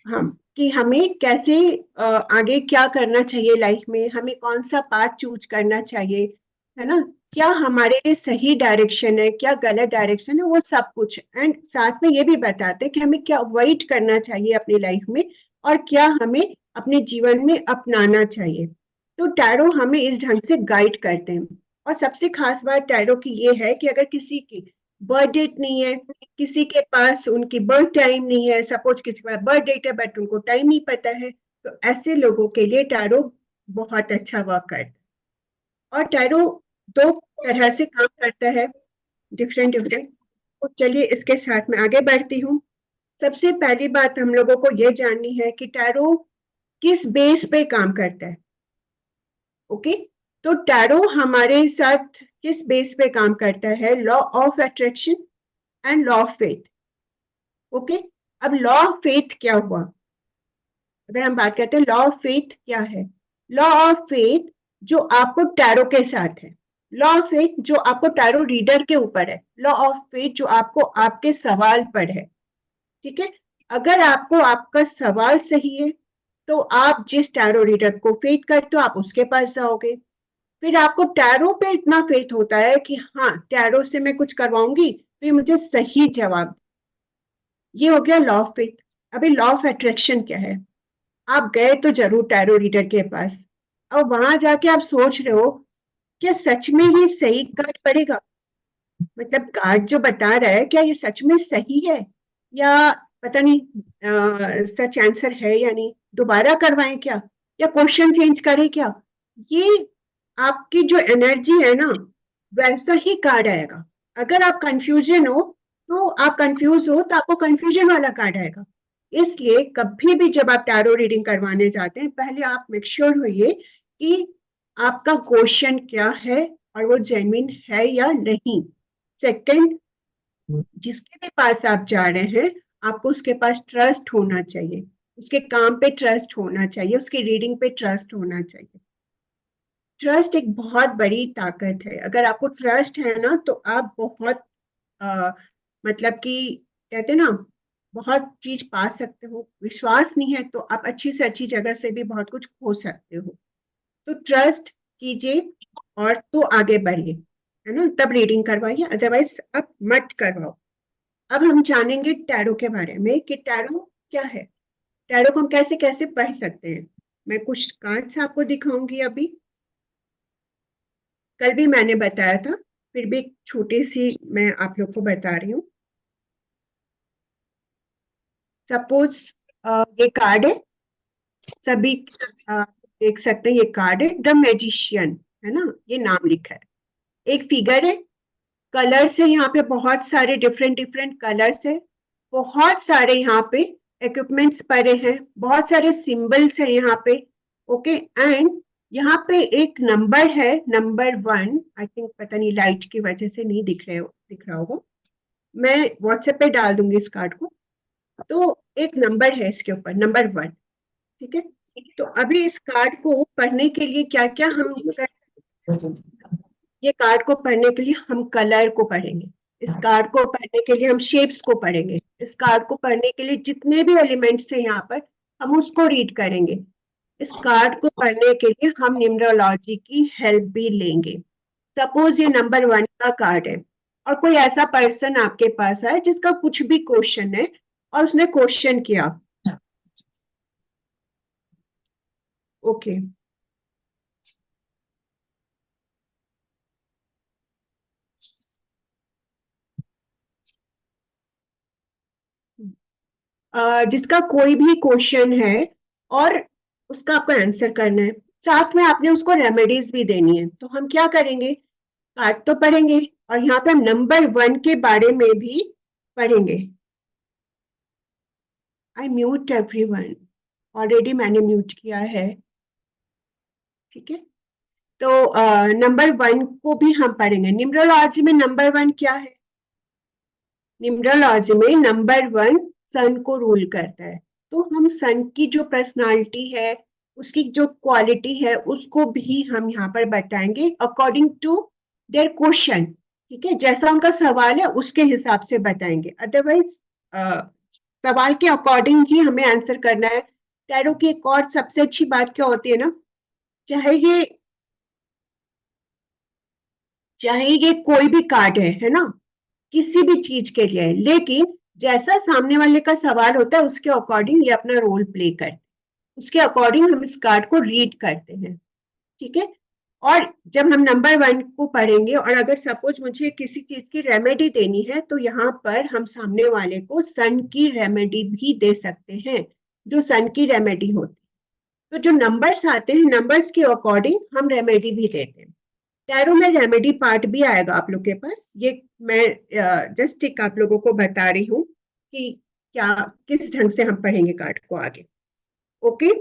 हाँ, कि हमें कैसे आगे क्या करना चाहिए लाइफ में, हमें कौन सा पाथ चूज करना चाहिए, है ना। क्या हमारे लिए सही डायरेक्शन है, क्या गलत डायरेक्शन है, वो सब कुछ। एंड साथ में ये भी बताते हैं कि हमें क्या अवॉइड करना चाहिए अपनी लाइफ में और क्या हमें अपने जीवन में अपनाना चाहिए। तो टैरो हमें इस ढंग से गाइड करते हैं। और सबसे खास बात टैरो की ये है कि अगर किसी की बर्थ डेट नहीं है, किसी के पास उनकी बर्थ टाइम नहीं है, सपोज किसी के पास बर्थ डेट है बट उनको टाइम नहीं पता है, तो ऐसे लोगों के लिए टैरो बहुत अच्छा वर्क करता है। और टैरो दो तरह से काम करता है, डिफरेंट डिफरेंट। तो चलिए इसके साथ में आगे बढ़ती हूँ। सबसे पहली बात हम लोगों को ये जाननी है कि टैरो किस बेस पे काम करता है। ओके, तो टैरो हमारे साथ किस बेस पे काम करता है? Law of attraction and law of faith. Okay, अब लॉ ऑफ फेथ क्या हुआ? अगर हम बात करते हैं लॉ ऑफ फेथ क्या है, लॉ ऑफ फेथ जो आपको टैरो के साथ है, लॉ ऑफ फेथ जो आपको टैरो रीडर के ऊपर है, लॉ ऑफ फेथ जो आपको आपके सवाल पर है। ठीक है, अगर आपको आपका सवाल सही है तो आप जिस टैरो रीडर को फेथ करते हो आप उसके पास जाओगे। फिर आपको टैरो पे इतना फेथ होता है कि हाँ, टैरो से मैं कुछ करवाऊंगी तो ये मुझे सही जवाब। ये हो गया लॉ ऑफ फेथ। अभी लॉ ऑफ अट्रैक्शन क्या है? आप गए तो जरूर टैरो रीडर के पास, अब वहां जाके आप सोच रहे हो क्या सच में ही सही कार्ड पड़ेगा, मतलब कार्ड जो बता रहा है क्या ये सच में सही है, या पता नहीं सच आंसर है या नहीं, दोबारा करवाएं क्या, या क्वेश्चन चेंज करें क्या। ये आपकी जो एनर्जी है ना, वैसा ही कार्ड आएगा। अगर आप कंफ्यूजन हो तो आप कंफ्यूज हो तो आपको कंफ्यूजन वाला कार्ड आएगा। इसलिए कभी भी जब आप टैरो रीडिंग करवाने जाते हैं पहले आप मेक श्योर होइए कि आपका क्वेश्चन क्या है और वो जेन्युइन है या नहीं। सेकंड, जिसके भी पास आप जा रहे हैं आपको उसके पास ट्रस्ट होना चाहिए, उसके काम पे ट्रस्ट होना चाहिए, उसकी रीडिंग पे ट्रस्ट होना चाहिए। ट्रस्ट एक बहुत बड़ी ताकत है। अगर आपको ट्रस्ट है ना तो आप बहुत आ, मतलब कि कहते हैं ना, बहुत चीज पा सकते हो। विश्वास नहीं है तो आप अच्छी से अच्छी जगह से भी बहुत कुछ खो सकते हो। तो ट्रस्ट कीजिए और तो आगे बढ़िए, है ना, तब रीडिंग करवाइए, अदरवाइज आप मत करवाओ। अब हम जानेंगे टैरो के बारे में कि टैरो क्या है, टैरो को हम कैसे कैसे पढ़ सकते हैं। मैं कुछ कार्ड्स आपको दिखाऊंगी अभी, कल भी मैंने बताया था, फिर भी एक छोटी सी मैं आप लोग को बता रही हूँ। सपोज ये कार्ड है, सभी देख सकते हैं, ये कार्ड है द मैजिशियन, है ना, ये नाम लिखा है। एक फिगर है, कलर्स है यहाँ पे, बहुत सारे डिफरेंट डिफरेंट कलर्स है, बहुत सारे यहाँ पे इक्विपमेंट्स पड़े हैं, बहुत सारे सिंबल्स है यहाँ पे। ओके, एंड यहाँ पे एक नंबर है, नंबर 1। आई थिंक पता नहीं लाइट की वजह से नहीं दिख रहा होगा, मैं व्हाट्सएप पे डाल दूंगी इस कार्ड को। तो एक नंबर है इसके ऊपर, नंबर 1। ठीक है, तो अभी इस कार्ड को पढ़ने के लिए क्या क्या हम कर, ये कार्ड को पढ़ने के लिए हम कलर को पढ़ेंगे, इस कार्ड को पढ़ने के लिए हम शेप्स को पढ़ेंगे, इस कार्ड को पढ़ने के लिए जितने भी एलिमेंट्स हैं यहाँ पर हम उसको रीड करेंगे। इस कार्ड को पढ़ने के लिए हम न्यूमरोलॉजी की हेल्प भी लेंगे। सपोज ये नंबर 1 का कार्ड है और कोई ऐसा पर्सन आपके पास है जिसका कुछ भी क्वेश्चन है और उसने क्वेश्चन किया। ओके, जिसका कोई भी क्वेश्चन है और उसका आपको आंसर करना है, साथ में आपने उसको रेमेडीज भी देनी है, तो हम क्या करेंगे, कार्ड तो पढ़ेंगे और यहाँ पे हम नंबर 1 के बारे में भी पढ़ेंगे। आई म्यूट एवरीवन, ऑलरेडी मैंने म्यूट किया है। ठीक है, तो नंबर 1 को भी हम पढ़ेंगे। न्यूमरोलॉजी में नंबर 1 क्या है? न्यूमरोलॉजी में नंबर 1 सन को रूल करता है। तो हम सन की जो पर्सनालिटी है, उसकी जो क्वालिटी है, उसको भी हम यहाँ पर बताएंगे अकॉर्डिंग टू देयर क्वेश्चन। ठीक है, जैसा उनका सवाल है उसके हिसाब से बताएंगे, अदरवाइज सवाल के अकॉर्डिंग ही हमें आंसर करना है। टैरो की एक और सबसे अच्छी बात क्या होती है ना, चाहे ये कोई भी कार्ड है ना, किसी भी चीज के लिए, लेकिन जैसा सामने वाले का सवाल होता है उसके अकॉर्डिंग ये अपना रोल प्ले करते हैं, उसके अकॉर्डिंग हम इस कार्ड को रीड करते हैं। ठीक है। और जब हम नंबर 1 को पढ़ेंगे और अगर सपोज मुझे किसी चीज की रेमेडी देनी है तो यहाँ पर हम सामने वाले को सन की रेमेडी भी दे सकते हैं, जो सन की रेमेडी होती है। तो जो नंबर्स आते हैं, नंबर्स के अकॉर्डिंग हम रेमेडी भी देते हैं। टैरो में रेमेडी पार्ट भी आएगा आप लोग के पास, ये मैं जस्ट एक आप लोगों को बता रही हूँ कि क्या किस ढंग से हम पढ़ेंगे कार्ड को आगे। ओके।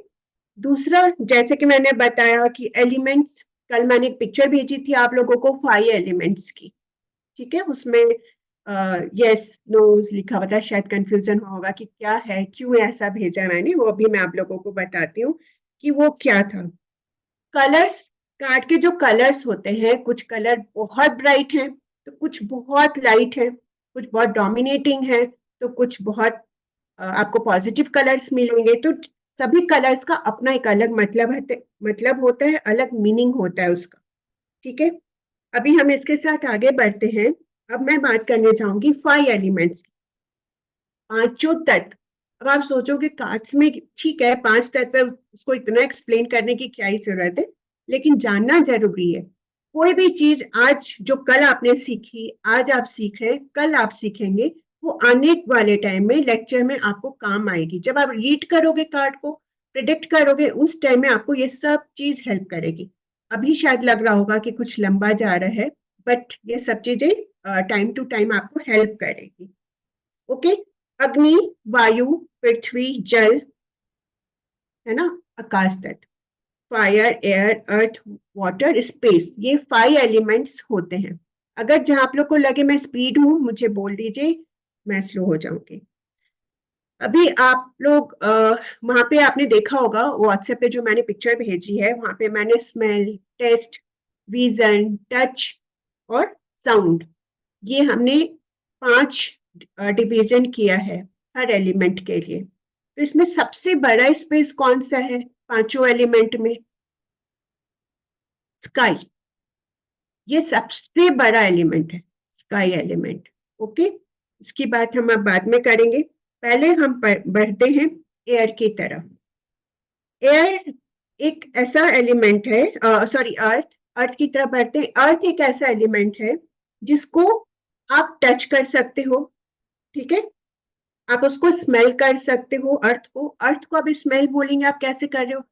दूसरा, जैसे कि मैंने बताया कि एलिमेंट्स, कल मैंने एक पिक्चर भेजी थी आप लोगों को 5 एलिमेंट्स की। ठीक है। उसमें यस नोज लिखा हुआ था, शायद कंफ्यूजन होगा कि क्या है, क्यों ऐसा भेजा मैंने, वो भी मैं आप लोगों को बताती हूँ कि वो क्या था। कलर्स, कार्ड के जो कलर्स होते हैं, कुछ कलर बहुत ब्राइट हैं तो कुछ बहुत लाइट है, कुछ बहुत डोमिनेटिंग है तो कुछ बहुत आपको पॉजिटिव कलर्स मिलेंगे। तो सभी कलर्स का अपना एक अलग मतलब होता है, अलग मीनिंग होता है उसका। ठीक है। अभी हम इसके साथ आगे बढ़ते हैं। अब मैं बात करने चाहूंगी 5 एलिमेंट्स, पांचों तत्व। अब आप सोचोगे कार्ड्स में ठीक है 5 तत्व, उसको इतना एक्सप्लेन करने की क्या ही जरूरत है, लेकिन जानना जरूरी है। कोई भी चीज आज जो कल आपने सीखी, आज आप सीख रहे हैं, कल आप सीखेंगे, वो आने वाले टाइम में लेक्चर में आपको काम आएगी। जब आप रीड करोगे कार्ड को, प्रिडिक्ट करोगे, उस टाइम में आपको ये सब चीज हेल्प करेगी। अभी शायद लग रहा होगा कि कुछ लंबा जा रहा है, बट ये सब चीजें टाइम टू टाइम आपको हेल्प करेगी। ओके। अग्नि, वायु, पृथ्वी, जल, है ना, आकाश तत्व, फायर, एयर, अर्थ, वाटर, स्पेस, ये 5 एलिमेंट्स होते हैं। अगर जहां आप लोग को लगे मैं स्पीड हूं, मुझे बोल दीजिए, मैं स्लो हो जाऊंगी। अभी आप लोग वहां पे आपने देखा होगा व्हाट्सएप पे जो मैंने पिक्चर भेजी है, वहां पे मैंने स्मेल, टेस्ट, विजन, टच और साउंड, ये हमने 5 डिवीजन किया है हर एलिमेंट के लिए। तो इसमें सबसे बड़ा स्पेस कौन सा है पांचों एलिमेंट में? स्काई। ये सबसे बड़ा एलिमेंट है, स्काई एलिमेंट। ओके। इसकी बात हम अब बाद में करेंगे, पहले हम बढ़ते हैं एयर की तरफ। एयर एक ऐसा एलिमेंट है, सॉरी अर्थ, अर्थ की तरफ बढ़ते हैं। अर्थ एक ऐसा एलिमेंट है जिसको आप टच कर सकते हो। ठीक है। आप उसको स्मेल कर सकते हो, अर्थ को। अर्थ को अभी स्मेल बोलेंगे, आप कैसे कर रहे हो?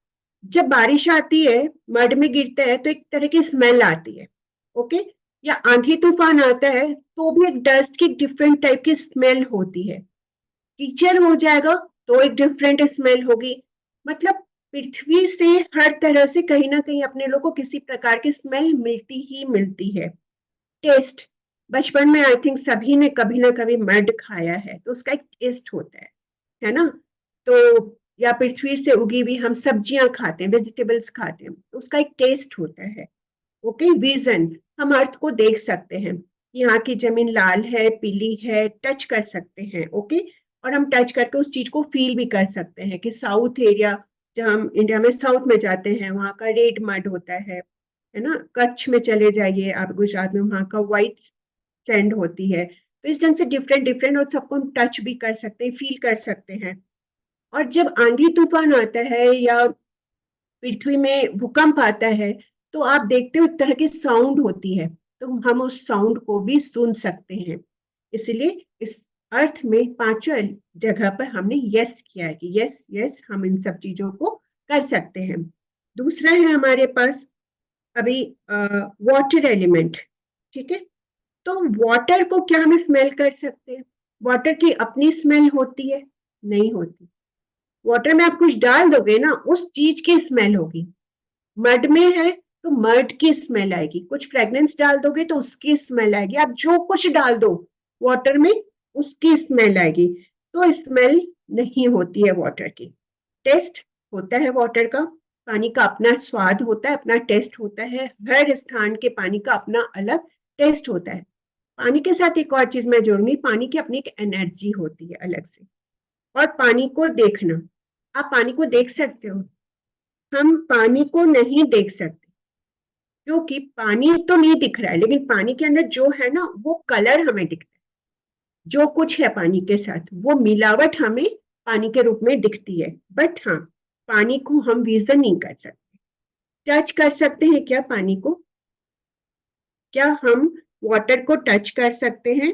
जब बारिश आती है, मड में गिरते हैं तो एक तरह की स्मेल आती है। ओके। या आंधी तूफान आता है तो भी एक डस्ट की डिफरेंट टाइप की स्मेल होती है। कीचड़ हो जाएगा तो एक डिफरेंट स्मेल होगी। मतलब पृथ्वी से हर तरह से कहीं ना कहीं अपने लोग को किसी प्रकार की स्मेल मिलती ही मिलती है। टेस्ट, बचपन में आई थिंक सभी ने कभी ना कभी मड खाया है, तो उसका एक टेस्ट होता है ना। तो या पृथ्वी से उगी हुई हम सब्जियां खाते हैं, वेजिटेबल्स खाते हैं, तो उसका एक टेस्ट होता है। ओके। विजन, हम अर्थ को देख सकते हैं, यहाँ की जमीन लाल है, पीली है, टच कर सकते हैं। ओके। और हम टच करके उस चीज को फील भी कर सकते हैं कि साउथ एरिया, जहाँ हम इंडिया में साउथ में जाते हैं, वहाँ का रेड मड होता है ना। कच्छ में चले जाइए आप, गुजरात में, वहाँ का व्हाइट सैंड होती है। तो इस ढंग से डिफरेंट डिफरेंट, और सबको हम टच भी कर सकते हैं, फील कर सकते हैं। और जब आंधी तूफान आता है या पृथ्वी में भूकंप आता है, तो आप देखते हो एक तरह की साउंड होती है, तो हम उस साउंड को भी सुन सकते हैं। इसलिए इस अर्थ में पांचों जगह पर हमने यस किया है कि यस यस हम इन सब चीजों को कर सकते हैं। दूसरा है हमारे पास अभी वाटर एलिमेंट। ठीक है। तो वाटर को क्या हम स्मेल कर सकते हैं? वाटर की अपनी स्मेल होती है? नहीं होती। वाटर में आप कुछ डाल दोगे ना, उस चीज की स्मेल होगी। मड में है तो मड की स्मेल आएगी, कुछ फ्रेग्रेंस डाल दोगे तो उसकी स्मेल आएगी, आप जो कुछ डाल दो वाटर में उसकी स्मेल आएगी। तो स्मेल नहीं होती है वाटर की। टेस्ट होता है वाटर का, पानी का अपना स्वाद होता है, अपना टेस्ट होता है, हर स्थान के पानी का अपना अलग टेस्ट होता है। पानी के साथ एक और चीज मैं जोड़ूंगी, पानी की अपनी एक एनर्जी होती है अलग से। और पानी को देखना। आप पानी को देख सकते हो, हम पानी को नहीं देख सकते, क्योंकि पानी तो नहीं दिख रहा है, लेकिन पानी के अंदर जो है ना वो कलर हमें दिखता है, जो कुछ है पानी के साथ वो मिलावट हमें पानी के रूप में दिखती है। बट हाँ, पानी को हम विजन नहीं कर सकते। टच कर सकते हैं क्या पानी को? क्या हम वाटर को टच कर सकते हैं?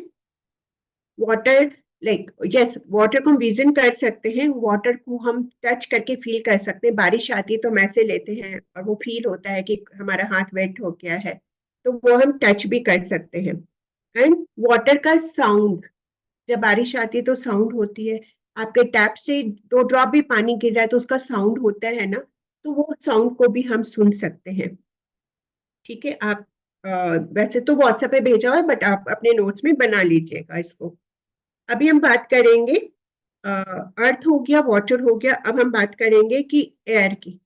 वाटर, लाइक यस, वाटर को हम विजन कर सकते हैं, वाटर को हम टच करके फील कर सकते हैं। बारिश आती है तो हम ऐसे लेते हैं और वो फील होता है कि हमारा हाथ वेट हो गया है, तो वो हम टच भी कर सकते हैं। एंड वाटर का साउंड, जब बारिश आती है तो साउंड होती है, आपके टैप से 2 ड्रॉप भी पानी गिर रहा है तो उसका साउंड होता है ना, तो वो साउंड को भी हम सुन सकते हैं। ठीक है, आप वैसे तो व्हाट्सएप पे भेजा हुआ है, बट आप अपने नोट्स में बना लीजिएगा इसको। अभी हम बात करेंगे, अर्थ हो गया, वाटर हो गया, अब हम बात करेंगे कि एयर की।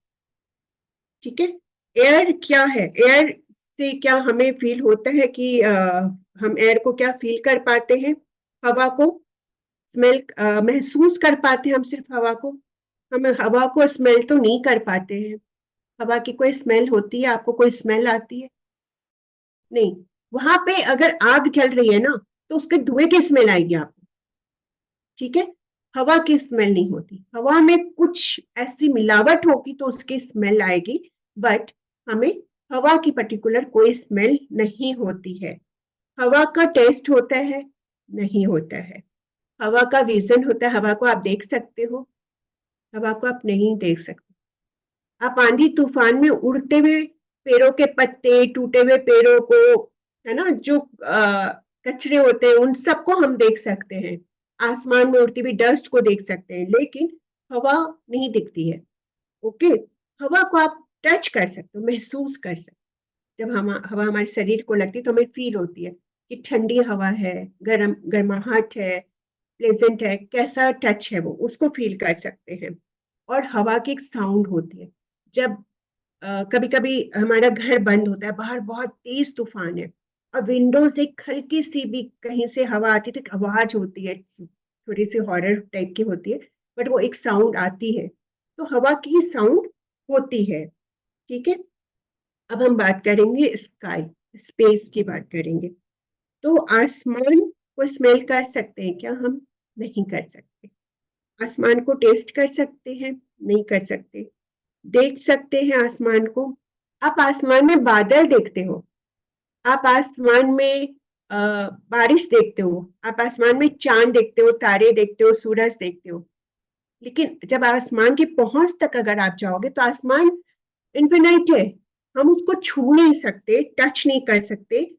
ठीक है, एयर क्या है? एयर से क्या हमें फील होता है कि हम एयर को क्या फील कर पाते हैं? हवा को स्मेल, महसूस कर पाते हैं हम सिर्फ हवा को? हम हवा को स्मेल तो नहीं कर पाते हैं। हवा की कोई स्मेल होती है? आपको कोई स्मेल आती है? नहीं। वहां पे अगर आग जल रही है ना, तो उसके धुएं की स्मेल आएगी आपको। ठीक है, हवा की स्मेल नहीं होती। हवा में कुछ ऐसी मिलावट होगी तो उसकी स्मेल आएगी, बट हमें हवा की पर्टिकुलर कोई स्मेल नहीं होती है। हवा का टेस्ट होता है? नहीं होता है। हवा का विजन होता है? हवा को आप देख सकते हो? हवा को आप नहीं देख सकते। आप आंधी तूफान में उड़ते हुए पेड़ों के पत्ते, टूटे हुए पेड़ों को, है ना, जो कचरे होते हैं उन सबको हम देख सकते हैं। आसमान में उड़ती हुई डस्ट को देख सकते हैं, लेकिन हवा नहीं दिखती है। ओके, हवा को आप टच कर सकते हो, महसूस कर सकते हो। जब हम हवा हमारे शरीर को लगती है तो हमें फील होती है कि ठंडी हवा है, गर्म गर्माहट है, प्लेजेंट है, कैसा टच है, वो उसको फील कर सकते हैं। और हवा की एक साउंड होती है। जब कभी कभी हमारा घर बंद होता है, बाहर बहुत तेज तूफान है, और विंडो से हल्की सी भी कहीं से हवा आती है तो एक आवाज होती है, थोड़ी सी हॉरर टाइप की होती है, बट वो एक साउंड आती है। तो हवा की साउंड होती है। ठीक है, अब हम बात करेंगे स्काई, स्पेस की बात करेंगे। तो आसमान को स्मेल कर सकते हैं क्या हम? नहीं कर सकते। आसमान को टेस्ट कर सकते हैं? नहीं कर सकते। देख सकते हैं आसमान को? आप आसमान में बादल देखते हो, आप आसमान में बारिश देखते हो, आप आसमान में चांद देखते हो, तारे देखते हो, सूरज देखते हो, लेकिन जब आसमान की पहुंच तक अगर आप जाओगे तो आसमान इन्फिनाइट है। हम उसको छू नहीं सकते, टच नहीं कर सकते।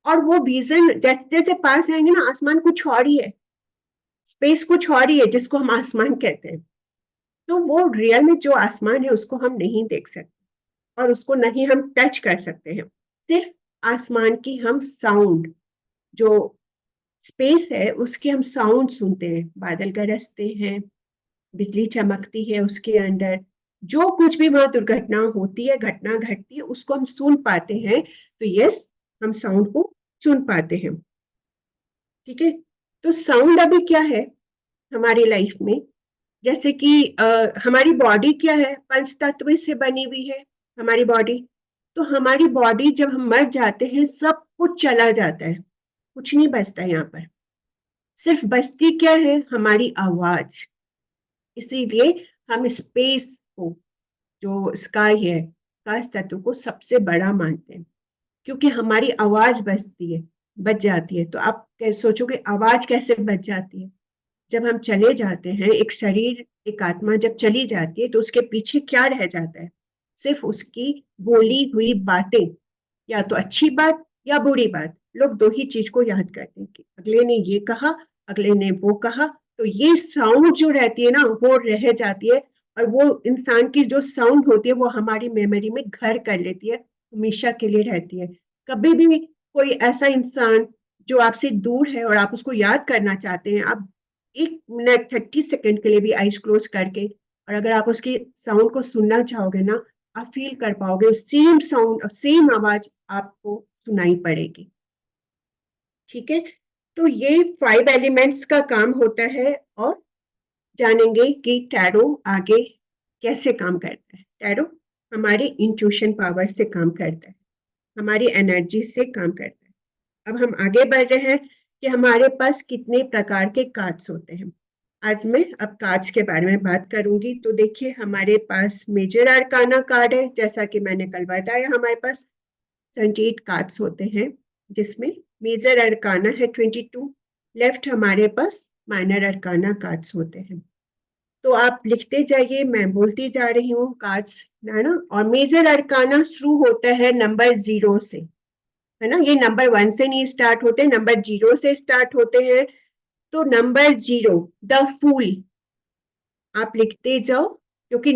और वो विजन जैसे जैसे पास आएंगे ना, आसमान कुछ और ही है, स्पेस कुछ और ही है जिसको हम आसमान कहते हैं। तो वो रियल में जो आसमान है उसको हम नहीं देख सकते, और उसको नहीं हम टच कर सकते हैं। सिर्फ आसमान की हम साउंड, जो स्पेस है उसके हम साउंड सुनते हैं। बादल गरजते हैं, बिजली चमकती है उसके अंदर, जो कुछ भी वहां दुर्घटना होती है, घटना घटती है, उसको हम सुन पाते हैं। तो यस, हम साउंड को सुन पाते हैं। ठीक है, तो साउंड अभी क्या है हमारी लाइफ में? जैसे कि हमारी बॉडी क्या है? पंच तत्व से बनी हुई है हमारी बॉडी। तो हमारी बॉडी जब हम मर जाते हैं सब कुछ चला जाता है, कुछ नहीं बचता यहाँ पर। सिर्फ बचती क्या है? हमारी आवाज। इसीलिए हम स्पेस को, जो स्काई है, आकाश तत्व को सबसे बड़ा मानते हैं, क्योंकि हमारी आवाज बचती है, बच जाती है। तो आप सोचोगे आवाज कैसे बच जाती है? जब हम चले जाते हैं, एक शरीर, एक आत्मा जब चली जाती है तो उसके पीछे क्या रह जाता है? सिर्फ उसकी बोली हुई बातें, या तो अच्छी बात या बुरी बात। लोग दो ही चीज को याद करते हैं कि अगले ने ये कहा, अगले ने वो कहा। तो ये साउंड जो रहती है ना वो रह जाती है, और वो इंसान की जो साउंड होती है वो हमारी मेमोरी में घर कर लेती है, हमेशा के लिए रहती है। कभी भी कोई ऐसा इंसान जो आपसे दूर है और आप उसको याद करना चाहते हैं, आप 1 मिनट 30 सेकेंड के लिए भी आईज क्लोज करके, और अगर आप उसकी साउंड को सुनना चाहोगे ना, आप फील कर पाओगे सेम साउंड और सेम आवाज आपको सुनाई पड़ेगी। ठीक है, तो ये 5 एलिमेंट्स का काम होता है। और जानेंगे कि टैरो आगे कैसे काम करता है। टैरो हमारी इंट्यूशन पावर से काम करता है, हमारी एनर्जी से काम करता है। अब हम आगे बढ़ रहे हैं कि हमारे पास कितने प्रकार के कार्ड्स होते हैं। आज मैं अब कार्ड्स के बारे में बात करूंगी। तो देखिए, हमारे पास मेजर अरकाना कार्ड है, जैसा कि मैंने कल बताया हमारे पास 78 कार्ड्स होते हैं, जिसमें मेजर अरकाना है 22। लेफ्ट हमारे पास माइनर अरकाना कार्ड्स होते हैं। तो आप लिखते जाइए, मैं बोलती जा रही हूँ कार्ड्स, है ना। और मेजर अरकाना शुरू होता है नंबर 0 से, है ना। ये नंबर 1 से नहीं स्टार्ट होते, नंबर 0 से स्टार्ट होते हैं। तो नंबर 0 द फूल आप लिखते जाओ, क्योंकि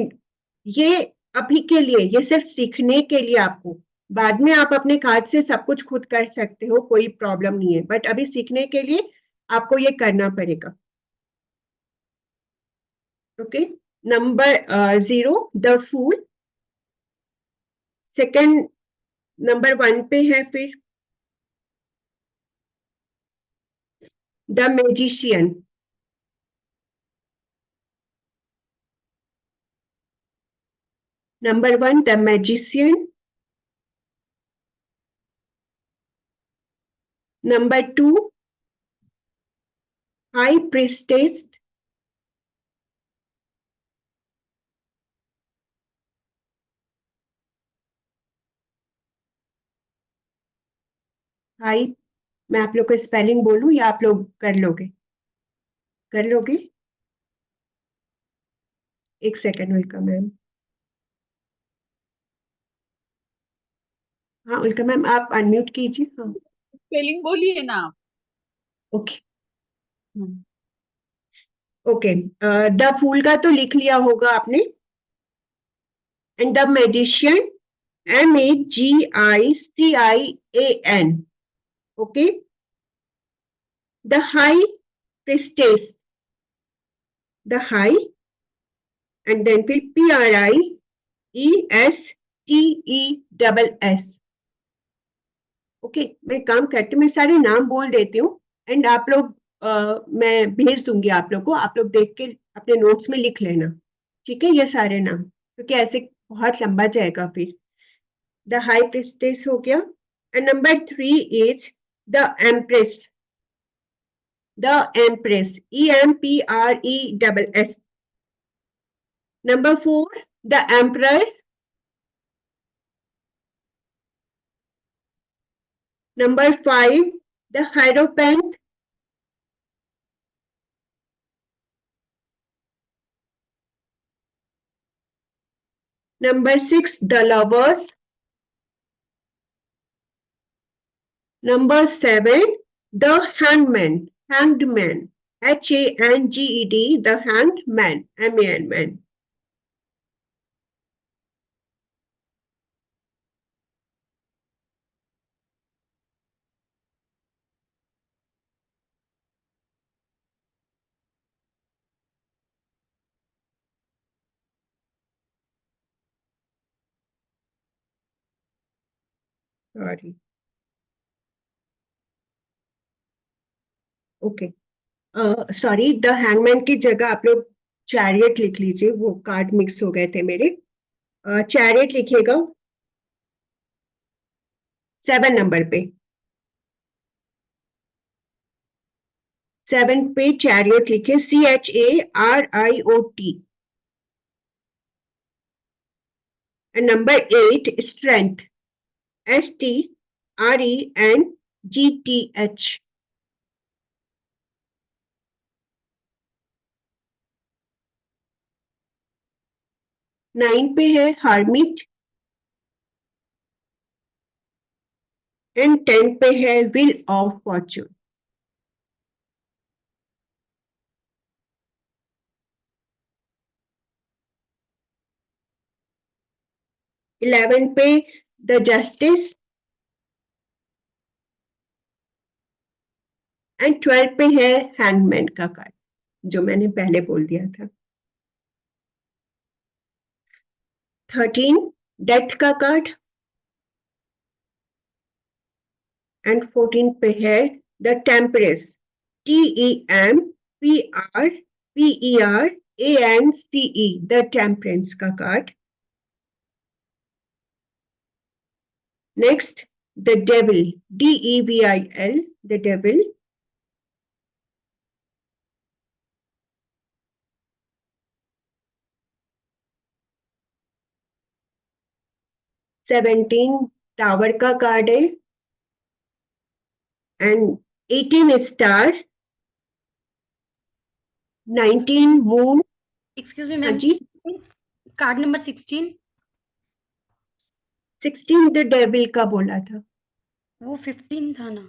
ये अभी के लिए, ये सिर्फ सीखने के लिए आपको, बाद में आप अपने कार्ड से सब कुछ खुद कर सकते हो, कोई प्रॉब्लम नहीं है, बट अभी सीखने के लिए आपको ये करना पड़ेगा। Okay, number 0 the fool. Second number 1 पे है फिर the magician. Number 1 the magician. Number 2 high priestess. High, मैं आप लोग को स्पेलिंग बोलूं या आप लोग कर लोगे? कर लोगे? एक सेकेंड उल्का मैम। हाँ उल्का मैम, आप अनम्यूट कीजिए। हाँ स्पेलिंग बोलिए ना आप। ओके। ओके, द फूल का तो लिख लिया होगा आपने। And the magician, Magician. Okay, the high priestess, the high, and then फिर Priestess. ओके, मैं काम करती हूँ, मैं सारे नाम बोल देती हूँ, एंड आप लोग मैं भेज दूंगी आप लोग को, आप लोग देख के अपने नोट्स में लिख लेना। ठीक है, ये सारे नाम, क्योंकि ऐसे बहुत लंबा जाएगा फिर। द हाई प्रिस्टेस हो गया। And number 3 is the empress. The empress, EMPRESS. Number 4 the emperor. Number 5 the hierophant. Number 6, the lovers. Number 7, the hangman. Hanged man. HANGED, the hanged man. Man. Sorry. Okay. Sorry, the hangman की जगह आप लोग chariot लिख लीजिए, वो card mix हो गए थे मेरे। चैरियट लिखिएगा 7 नंबर पे। 7 पे चैरियट लिखिए, CHARIOT। And number 8 strength, STRENGTH। 9 पे है हार्मिट। एंड 10 पे है व्हील ऑफ फॉर्चून। 11 पे द जस्टिस। एंड 12 पे है हैंगमैन का कार्ड, जो मैंने पहले बोल दिया था। 13 डेथ का कार्ड। एंड 14 पे है the temperance, TEMPERANCE। PERANCE, the temperance का card. Next the devil, DEVIL, the devil. Seventeen tower का कार्ड है and 18 star, 19 moon. Excuse me हाँ मैम, जी, कार्ड नंबर 16। 16 द डेविल का बोला था वो 15 था ना?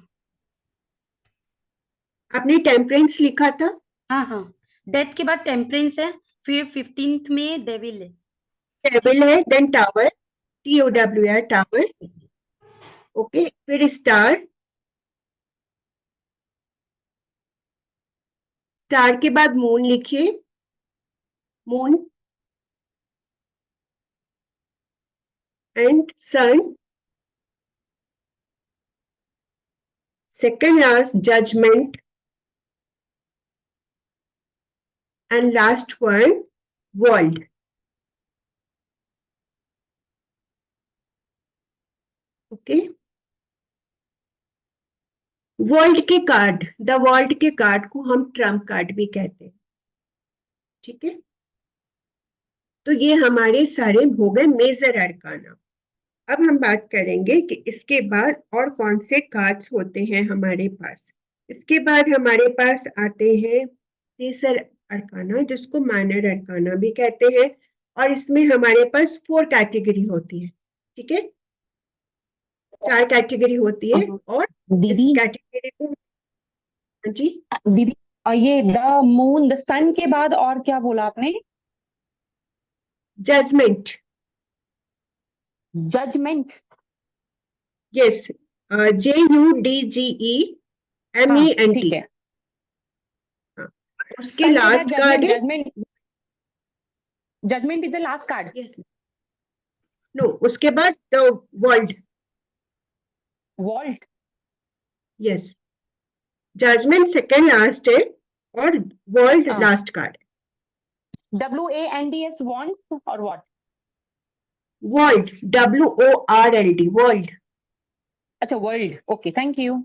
आपने, टेम्परेंस लिखा था। हाँ हाँ, डेथ के बाद टेम्परेंस है, फिर 15th में डेविल है। डेविल है, then tower, TOWR, tower. Okay, फिर स्टार, स्टार के बाद मून लिखिए, moon and sun. Second last judgement and last one world. Okay, world के कार्ड, द वर्ल्ड के कार्ड को हम ट्रम्प कार्ड भी कहते हैं। ठीक है, तो ये हमारे सारे हो गए मेजर अरकाना। अब हम बात करेंगे कि इसके बाद और कौन से कार्ड्स होते हैं हमारे पास। इसके बाद हमारे पास आते हैं तीसर अरकाना, जिसको माइनर अरकाना भी कहते हैं, और इसमें हमारे पास 4 कैटेगरी होती है। ठीक है, 4 कैटेगरी होती है, और इस दीदी कैटेगरी को, हाँ जी, दीदी ये द मून द सन के बाद और क्या बोला आपने? जजमेंट। जजमेंट। Yes, JUDGEMENT। ठीक है। उसके सन के बाद लास्ट कार्ड जजमेंट। है, judgement judgement is the last card. Yes, no, उसके बाद the world. World. Yes, judgement second last है और वर्ल्ड हाँ। Last card. WANDS वॉन्ट्स और व्हाट? World, WORLD, world. अच्छा, world. Okay, thank you.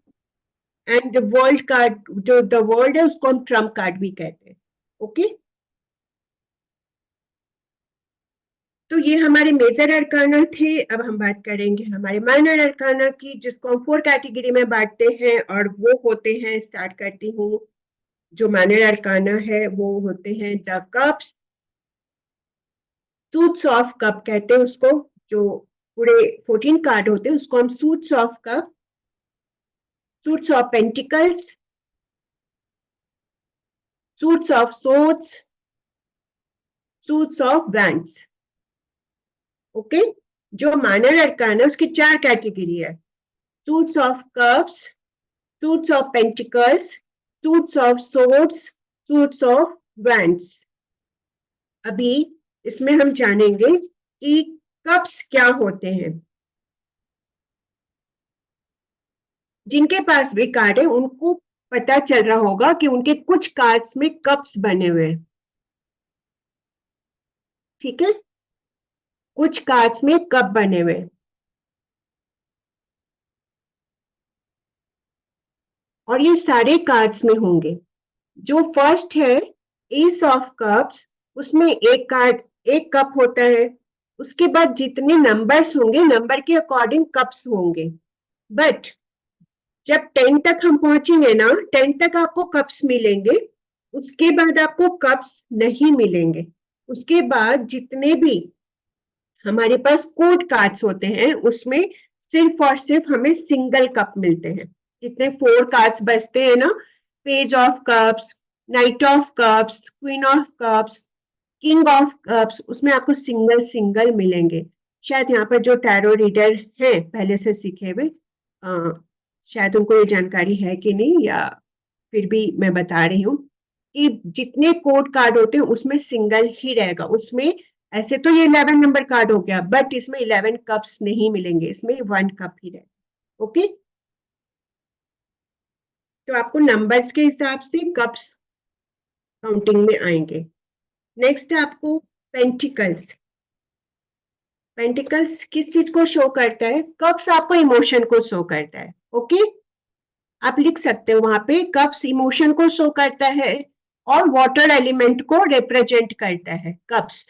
And world card, जो the world है उसको हम ट्रम्प कार्ड भी कहते हैं। ओके, तो ये हमारे मेजर अरकाना थे। अब हम बात करेंगे हमारे माइनर अरकाना की, जिसको हम 4 कैटेगरी में बांटते हैं, और वो होते हैं, स्टार्ट करती हूँ। जो माइनर अरकाना है वो होते हैं the cups, suits of cup कहते हैं उसको, जो पूरे 14 कार्ड होते हैं उसको हम suits of cup, suits of pentacles, suits of swords, suits of wands. Okay, जो माइनर अरकाना उसकी 4 कैटेगरी है, suits of cups, suits of pentacles, suits of swords, suits of wands. अभी इसमें हम जानेंगे कि कप्स क्या होते हैं। जिनके पास भी कार्ड है उनको पता चल रहा होगा कि उनके कुछ कार्ड्स में कप्स बने हुए हैं। ठीक है, कुछ कार्ड्स में कप बने हुए हैं, और ये सारे कार्ड्स में होंगे। जो फर्स्ट है एस ऑफ कप्स, उसमें एक कार्ड, एक कप होता है। उसके बाद जितने नंबर्स होंगे, नंबर के अकॉर्डिंग कप्स होंगे। बट जब 10 तक हम पहुंचेंगे ना, 10 तक आपको कप्स मिलेंगे, उसके बाद आपको कप्स नहीं मिलेंगे। उसके बाद जितने भी हमारे पास कोड कार्ड्स होते हैं उसमें सिर्फ और सिर्फ हमें सिंगल कप मिलते हैं। जितने 4 कार्ड्स बचते हैं ना, page of cups, night of cups, queen of cups, king of cups, उसमें आपको सिंगल सिंगल मिलेंगे। शायद यहाँ पर जो टैरो रीडर हैं पहले से सीखे हुए, शायद उनको ये जानकारी है कि नहीं, या फिर भी मैं बता रही हूँ कि जितने कोड कार्ड होते हैं उसमें सिंगल ही रहेगा। उसमें ऐसे तो ये 11 नंबर कार्ड हो गया, बट इसमें 11 कप्स नहीं मिलेंगे, इसमें 1 कप ही रहेगा। ओके, तो आपको नंबर्स के हिसाब से कप्स काउंटिंग में आएंगे। नेक्स्ट आपको पेंटिकल्स। पेंटिकल्स किस चीज को शो करता है? कप्स आपको इमोशन को शो करता है। ओके, आप लिख सकते हो वहां पे, कप्स इमोशन को शो करता है और वाटर एलिमेंट को रिप्रेजेंट करता है कप्स।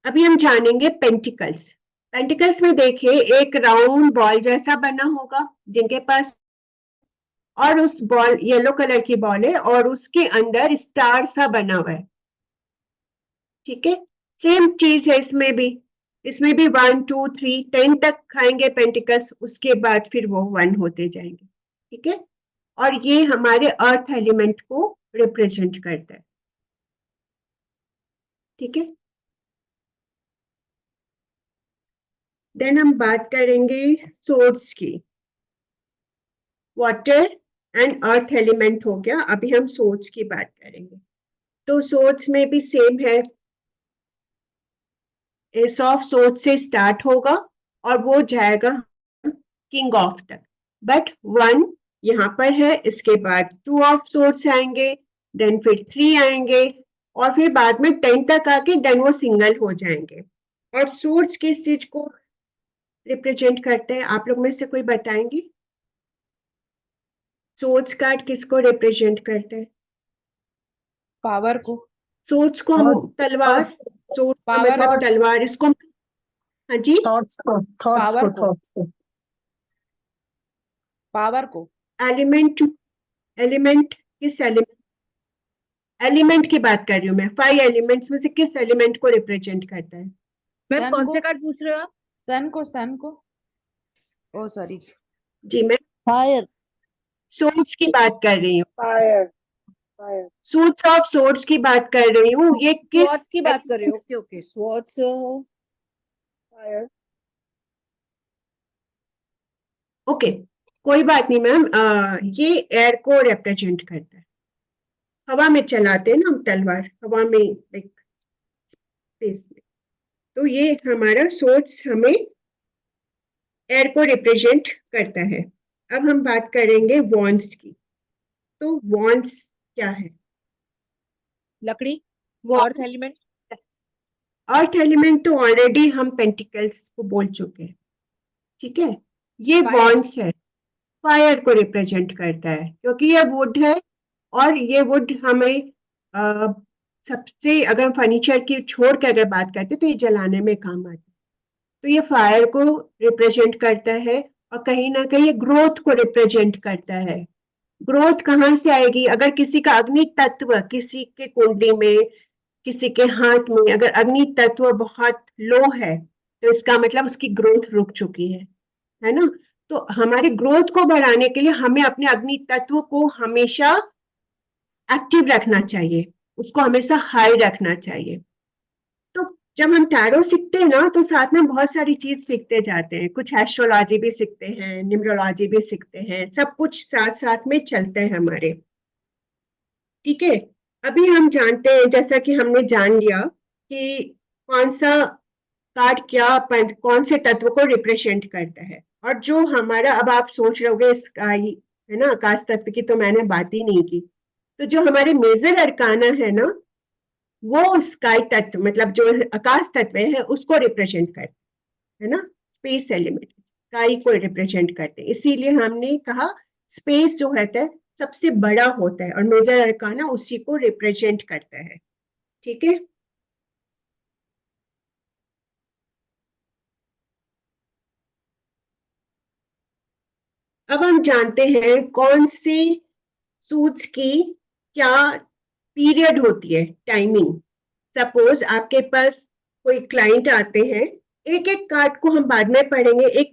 अभी हम जानेंगे पेंटिकल्स। पेंटिकल्स में देखिए एक राउंड बॉल जैसा बना होगा जिनके पास, और उस बॉल येलो कलर की बॉल है और उसके अंदर स्टार सा बना हुआ है। ठीक है, सेम चीज है इसमें भी। इसमें भी 1 2 3 10 तक खाएंगे पेंटिकल्स, उसके बाद फिर वो 1 होते जाएंगे। ठीक है, और ये हमारे अर्थ एलिमेंट को रिप्रेजेंट करता है। ठीक है, देन हम बात करेंगे सोर्स की। वाटर एंड अर्थ एलिमेंट हो गया, अभी हम सोर्स की बात करेंगे। तो सोर्स में भी सेम है, एस ऑफ सोर्स से स्टार्ट होगा और वो जाएगा किंग ऑफ तक, बट 1 यहाँ पर है, इसके बाद 2 ऑफ सोर्स आएंगे, देन फिर 3 आएंगे और फिर बाद में 10 तक आके देन वो सिंगल हो जाएंगे। और सोर्स किस चीज को रिप्रेजेंट करते हैं? आप लोग में से कोई बताएंगे? सोर्स कार्ड किसको रिप्रेजेंट करते हैं? पावर को। सोर्स को हम तलवार, सोर्स का Power मतलब और- तलवार, इसको हाँ जी, पावर को। पावर को। एलिमेंट, एलिमेंट किस एलिमेंट की बात कर रही हूँ मैं, 5 एलिमेंट्स में से किस एलिमेंट को रिप्रेजेंट करता है? मैम सन कौन को। से कार्ड पूछ रहे हो आप? सन को ओ सॉरी। जी मैं फायर। सोर्स की बात कर रही हूँ, फायर। सूट्स ऑफ सोर्स की बात कर रही हूँ। ये किस स्वॉर्ड्स की बात कर रहे हो? Okay okay, swords. ओके, कोई बात नहीं मैम, ये एयर को रिप्रेजेंट करता है। हवा में चलाते हैं ना हम तलवार, हवा में लाइक स्पेस में, तो ये हमारा सोर्स हमें एयर को रिप्रेजेंट करता है। अब हम बात करेंगे वॉन्ड्स की। तो वॉन्ड्स क्या है? लकड़ी। Earth element. अर्थ एलिमेंट तो ऑलरेडी हम पेंटिकल्स को बोल चुके हैं। ठीक है, ये Fire. वॉन्ड्स है, फायर को रिप्रेजेंट करता है क्योंकि ये वुड है और ये वुड हमें सबसे, अगर फर्नीचर की छोड़ के अगर बात करते तो ये जलाने में काम आता है। तो ये फायर को रिप्रेजेंट करता है और कहीं ना कहीं ये ग्रोथ को रिप्रेजेंट करता है। ग्रोथ कहाँ से आएगी? अगर किसी का अग्नि तत्व किसी के कुंडली में, किसी के हाथ में अगर अग्नि तत्व बहुत लो है तो इसका मतलब उसकी ग्रोथ रुक चुकी है ना? तो हमारी ग्रोथ को बढ़ाने के लिए हमें अपने अग्नि तत्व को हमेशा एक्टिव रखना चाहिए, उसको हमेशा हाई रखना चाहिए। तो जब हम टैरो सीखते हैं ना तो साथ में बहुत सारी चीज सीखते जाते हैं, कुछ एस्ट्रोलॉजी भी सीखते हैं, न्यूमरोलॉजी भी सीखते हैं, सब कुछ साथ साथ में चलते हैं हमारे। ठीक है, अभी हम जानते हैं, जैसा कि हमने जान लिया कि कौन सा कार्ड क्या कौन से तत्व को रिप्रेजेंट करता है। और जो हमारा, अब आप सोच रहे होगे स्काई है ना, आकाश तत्व की तो मैंने बात ही नहीं की। तो जो हमारे मेजर अरकाना है ना, वो स्काई तत्व मतलब जो आकाश तत्व है उसको रिप्रेजेंट करते है ना, स्पेस एलिमेंट स्काई को रिप्रेजेंट करते हैं। इसीलिए हमने कहा स्पेस जो होता है सबसे बड़ा होता है और मेजर अरकाना उसी को रिप्रेजेंट करता है। ठीक है, अब हम जानते हैं कौन सी सूट्स की क्या पीरियड होती है, टाइमिंग। सपोज आपके पास कोई क्लाइंट आते हैं, एक एक कार्ड को हम बाद में पढ़ेंगे, एक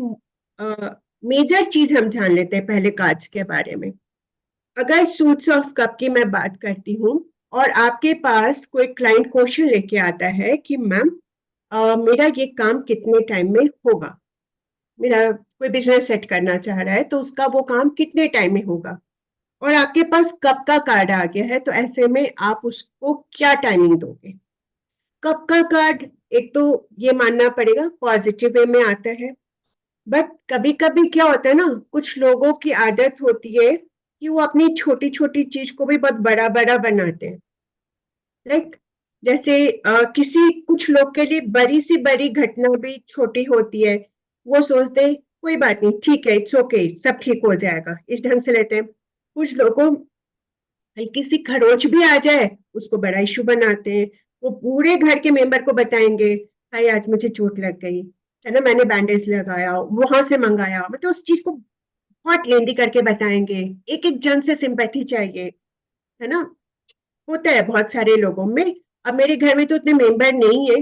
मेजर चीज हम जान लेते हैं पहले कार्ड्स के बारे में। अगर सूट्स ऑफ कप की मैं बात करती हूँ और आपके पास कोई क्लाइंट क्वेश्चन लेके आता है कि मैम मेरा ये काम कितने टाइम में होगा, मेरा कोई बिजनेस सेट करना चाह रहा है तो उसका वो काम कितने टाइम में होगा, और आपके पास कप का कार्ड आ गया है, तो ऐसे में आप उसको क्या टाइमिंग दोगे? कप का कार्ड एक तो ये मानना पड़ेगा पॉजिटिव वे में आता है, बट कभी कभी क्या होता है ना, कुछ लोगों की आदत होती है कि वो अपनी छोटी छोटी चीज को भी बहुत बड़ा बड़ा बनाते हैं। लाइक जैसे किसी कुछ लोग के लिए बड़ी सी बड़ी घटना भी छोटी होती है, वो सोचते हैं कोई बात नहीं, ठीक है, इट्स ओके, सब ठीक हो जाएगा, इस ढंग से लेते हैं। कुछ लोगों हल्की सी खरोच भी आ जाए उसको बड़ा इशू बनाते हैं। वो पूरे घर के मेंबर को बताएंगे, हाय आज मुझे चोट लग गई है ना, मैंने बैंडेज लगाया, वहां से मंगाया, मतलब उस चीज को बहुत लेंदी करके बताएंगे। एक एक जन से सिंपैथी चाहिए, है ना। होता है बहुत सारे लोगों में। अब मेरे घर में तो उतने मेंबर नहीं है,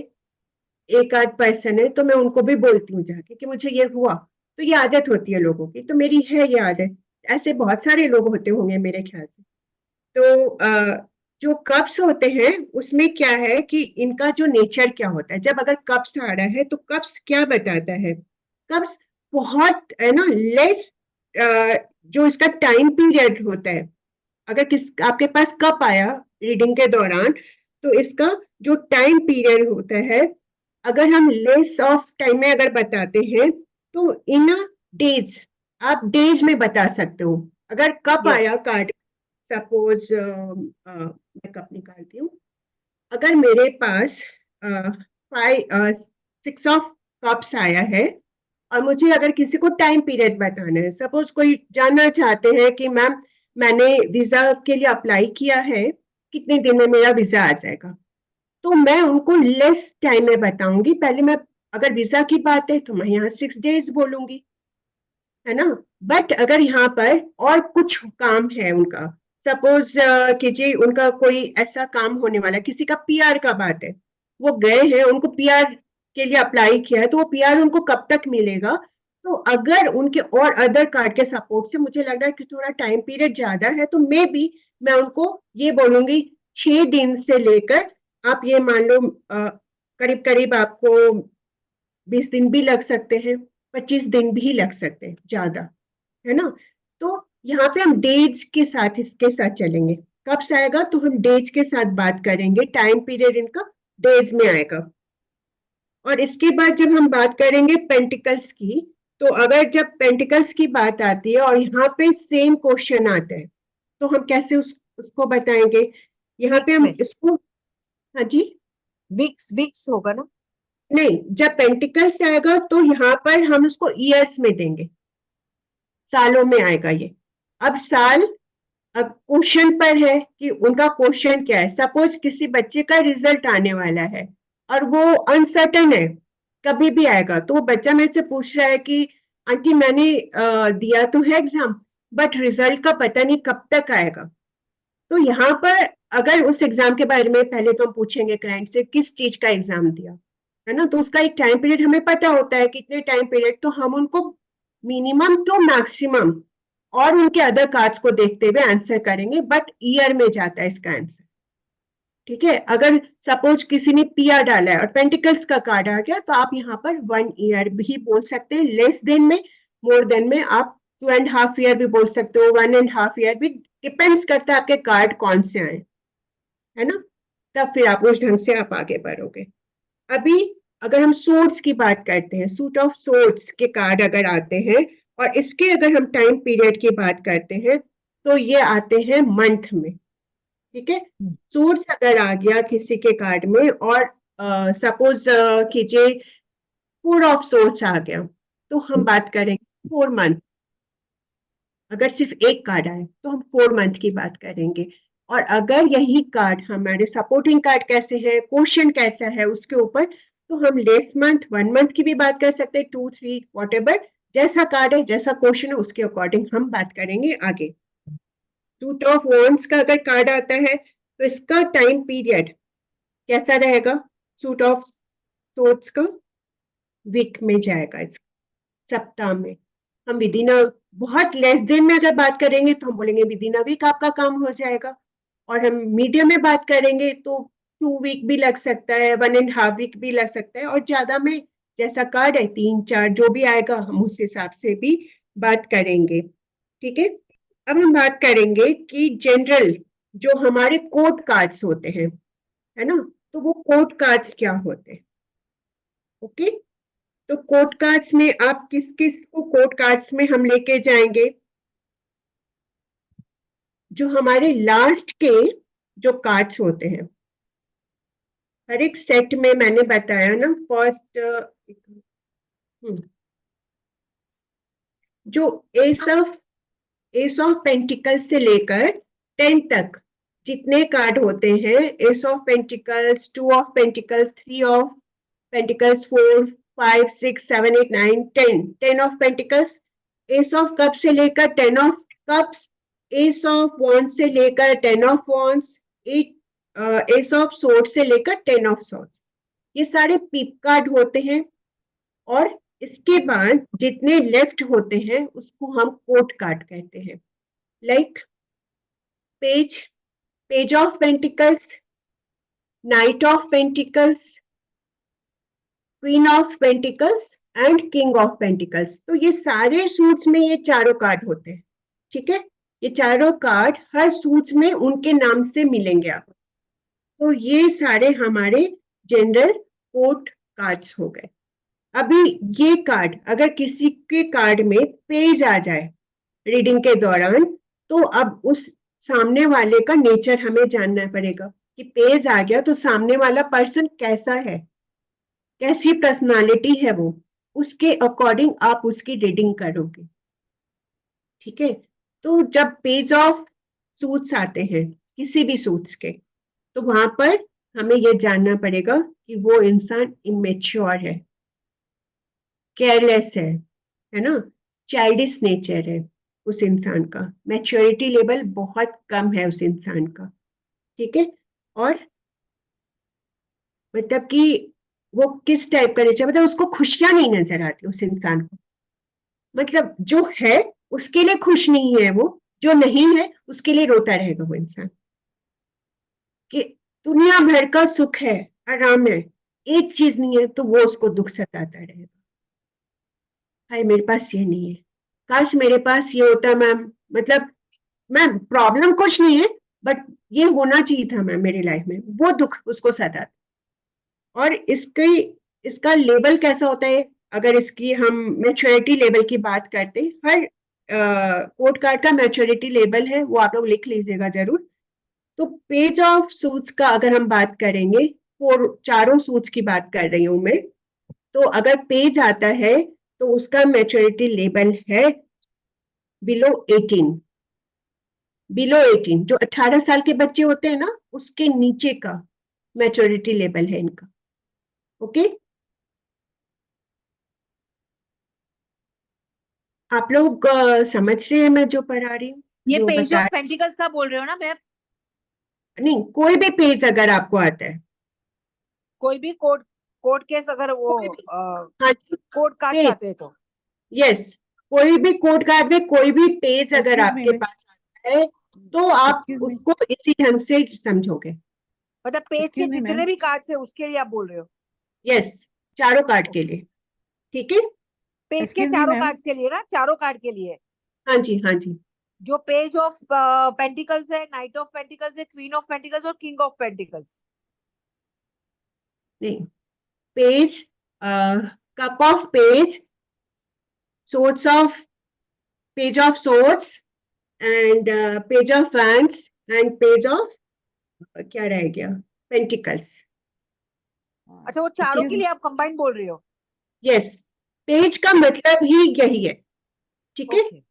एक आध पर्सन है, तो मैं उनको भी बोलती हूँ जाके कि मुझे ये हुआ। तो ये आदत होती है लोगों की, तो मेरी है ये आदत। ऐसे बहुत सारे लोग होते होंगे मेरे ख्याल से। तो जो कप्स होते हैं उसमें क्या है कि इनका जो नेचर क्या होता है, जब अगर कप्स आ रहा है तो कप्स क्या बताता है, कप्स बहुत है ना लेस, जो इसका टाइम पीरियड होता है, अगर आपके पास कप आया रीडिंग के दौरान, तो इसका जो टाइम पीरियड होता है, अगर हम लेस ऑफ टाइम में अगर बताते हैं तो इन डेज, आप डेज में बता सकते हो। अगर कप Yes. आया कार्ड, सपोज मैं कप निकालती हूँ, अगर मेरे पास 6 ऑफ कप्स आया है और मुझे अगर किसी को टाइम पीरियड बताना है, सपोज कोई जानना चाहते हैं कि मैम मैंने वीजा के लिए अप्लाई किया है, कितने दिन में मेरा वीजा आ जाएगा, तो मैं उनको लेस टाइम में बताऊंगी। पहले मैं, अगर वीजा की बात है तो मैं यहाँ 6 डेज बोलूंगी, है ना। बट अगर यहाँ पर और कुछ काम है उनका, सपोज कीजिए उनका कोई ऐसा काम होने वाला है, किसी का पीआर का बात है, वो गए हैं, उनको पीआर के लिए अप्लाई किया है, तो वो पीआर उनको कब तक मिलेगा। तो अगर उनके और अदर कार्ड के सपोर्ट से मुझे लग रहा है कि थोड़ा टाइम पीरियड ज्यादा है, तो मे बी मैं उनको ये बोलूंगी 6 दिन से लेकर, आप ये मान लो करीब करीब आपको 20 दिन भी लग सकते हैं, 25 दिन भी लग सकते हैं ज्यादा, है ना। तो यहाँ पे हम डेज के साथ इसके साथ चलेंगे, कब से आएगा तो हम डेज के साथ बात करेंगे, टाइम पीरियड इनका डेज में आएगा। और इसके बाद जब हम बात करेंगे पेंटिकल्स की, तो अगर जब पेंटिकल्स की बात आती है और यहाँ पे सेम क्वेश्चन आता है, तो हम कैसे उसको बताएंगे। यहाँ पे हम इसको, हाँ जी, वीक्स होगा ना। नहीं, जब पेंटिकल्स आएगा तो यहाँ पर हम उसको ईयर्स में देंगे, सालों में आएगा ये। अब साल, अब क्वेश्चन पर है कि उनका क्वेश्चन क्या है। सपोज किसी बच्चे का रिजल्ट आने वाला है और वो अनसर्टन है, कभी भी आएगा, तो वो बच्चा मेरे से पूछ रहा है कि आंटी मैंने दिया तो है एग्जाम, बट रिजल्ट का पता नहीं कब तक आएगा। तो यहाँ पर अगर उस एग्जाम के बारे में पहले तो हम पूछेंगे क्लाइंट से किस चीज का एग्जाम दिया, है ना, तो उसका एक टाइम पीरियड हमें पता होता है कितने टाइम पीरियड, तो हम उनको मिनिमम टू मैक्सिमम और उनके अदर कार्ड्स को देखते हुए आंसर करेंगे, बट ईयर में जाता है इसका आंसर। ठीक है, अगर सपोज किसी ने पीआर डाला है और पेंटिकल्स का कार्ड आ गया, तो आप यहाँ पर 1 ईयर भी बोल सकते हैं, लेस देन में, मोर देन में आप 2.5 ईयर भी बोल सकते हो, 1.5 ईयर भी, डिपेंड्स करता है आपके कार्ड कौन से आए, है ना। तब फिर आप उस ढंग से आप आगे बढ़ोगे। अभी अगर हम सोर्ट्स की बात करते हैं, सूट ऑफ सोर्ट्स के कार्ड अगर आते हैं और इसके अगर हम टाइम पीरियड की बात करते हैं, तो ये आते हैं मंथ में। ठीक है, सोर्स अगर आ गया किसी के कार्ड में और सपोज कीजिए 4 ऑफ सोर्ट्स आ गया, तो हम बात करेंगे 4 मंथ। अगर सिर्फ एक कार्ड आए तो हम 4 मंथ की बात करेंगे। और अगर यही कार्ड हमारे सपोर्टिंग कार्ड कैसे है, क्वेश्चन कैसा है उसके ऊपर, तो हम लेस मंथ, 1 मंथ की भी बात कर सकते हैं, 2, 3 वॉटेवर, जैसा कार्ड है जैसा क्वेश्चन है उसके अकॉर्डिंग हम बात करेंगे आगे। सूट ऑफ वॉन्ड्स का अगर कार्ड आता है तो इसका टाइम पीरियड कैसा रहेगा, सूट ऑफ सोर्ट्स का वीक में जाएगा, सप्ताह में। हम विद इन बहुत लेस दिन में अगर बात करेंगे तो हम बोलेंगे विद इन वीक आपका काम हो जाएगा। और हम मीडियम में बात करेंगे तो 2 वीक भी लग सकता है, 1.5 वीक भी लग सकता है, और ज्यादा में जैसा कार्ड है 3, 4 जो भी आएगा हम उस हिसाब से भी बात करेंगे। ठीक है, अब हम बात करेंगे कि जनरल जो हमारे कोड कार्ड्स होते हैं, है ना, तो वो कोड कार्ड्स क्या होते हैं। ओके, तो कोड कार्ड्स में आप किस किस को कोड कार्ड्स में हम लेके जाएंगे। जो हमारे लास्ट के जो कार्ड्स होते हैं, हर एक सेट में मैंने बताया ना, फर्स्ट जो एस ऑफ पेंटिकल से लेकर 10 तक जितने कार्ड होते हैं, S of pentacles, 2 of pentacles, 3 of pentacles, 4 5 6 7 8 9 10 of pentacles, S of cup से लेकर 10 ऑफ कप्स, एस ऑफ वॉन्ड से लेकर 10 of wands, S of sword से लेकर 10 ऑफ सोर्ड्स, ये सारे पीप कार्ड होते हैं। और इसके बाद जितने लेफ्ट होते हैं उसको हम कोर्ट कार्ड कहते हैं, like page of pentacles, night of pentacles, queen of pentacles and king of pentacles. तो ये सारे सूट्स में ये चारों कार्ड होते हैं, ठीक है। ये चारों कार्ड हर सूट्स में उनके नाम से मिलेंगे आपको। तो ये सारे हमारे जनरल कोर्ट कार्ड्स हो गए। अभी ये कार्ड, अगर किसी के कार्ड में पेज आ जाए रीडिंग के दौरान, तो अब उस सामने वाले का नेचर हमें जानना पड़ेगा कि पेज आ गया तो सामने वाला पर्सन कैसा है, कैसी पर्सनालिटी है वो, उसके अकॉर्डिंग आप उसकी रीडिंग करोगे, ठीक है। तो जब पेज ऑफ सूट्स आते हैं किसी भी सूट्स के, तो वहां पर हमें यह जानना पड़ेगा कि वो इंसान इमेच्योर है, केयरलेस है ना, चाइल्डिश नेचर है उस इंसान का, मैच्योरिटी लेवल बहुत कम है उस इंसान का, ठीक है। और मतलब कि वो किस टाइप का नेचर, मतलब उसको खुशियां नहीं नजर आती उस इंसान को, मतलब जो है उसके लिए खुश नहीं है वो, जो नहीं है उसके लिए रोता रहेगा वो इंसान, कि दुनिया भर का सुख है, आराम है, एक चीज नहीं है तो वो उसको दुख सताता रहेगा, हाय मेरे पास ये नहीं है, काश मेरे पास ये होता मैम, मतलब मैम प्रॉब्लम कुछ नहीं है बट ये होना चाहिए था मैम मेरी लाइफ में, वो दुख उसको सताता। और इसका लेवल कैसा होता है, अगर इसकी हम मैच्योरिटी लेवल की बात करते हैं, हर कोर्ट कार्ड का मैच्योरिटी लेवल है, वो आप लोग लिख लीजिएगा जरूर। तो पेज ऑफ सूट्स का अगर हम बात करेंगे, चारों सूट्स की बात कर रही हूं मैं, तो अगर पेज आता है तो उसका मैच्योरिटी लेवल है बिलो 18, बिलो 18, जो 18 साल के बच्चे होते हैं ना, उसके नीचे का मैच्योरिटी लेवल है इनका, ओके। आप लोग समझ रहे हैं मैं जो पढ़ा रही हूँ, ये जो पेज बता ऑफ पेंटिकल्स का बोल रहे हो ना मैम? नहीं, कोई भी पेज अगर आपको आता है, कोई भी कोर्ट केस अगर वो कोई भी, हाँ जी, कोर्ट कार्ड पेज, चाहते हैं तो यस, कोई भी कोर्ट कार्ड में कोई भी पेज अगर Excuse me, आपके पास आता है तो आप Excuse me. उसको इसी ढंग से समझोगे, मतलब पेज के Excuse me, जितने ma'am. भी कार्ड है उसके लिए आप बोल रहे हो? यस, चारों कार्ड के लिए, ठीक है। पेज के Excuse me, चारों ma'am. कार्ड के लिए ना, चारों कार्ड के लिए हाँ जी, हाँ जी, जो पेज ऑफ पेंटिकल्स है, नाइट ऑफ पेंटिकल्स है, क्वीन ऑफ पेंटिकल्स और किंग ऑफ पेंटिकल्स। नहीं, page, cup of page, swords of page of swords and page of wands and page of क्या रह गया, पेंटिकल्स। अच्छा, वो चारों Excuse के me. लिए आप कंबाइन बोल रहे हो? यस, पेज का मतलब ही यही है, ठीक है। ओके,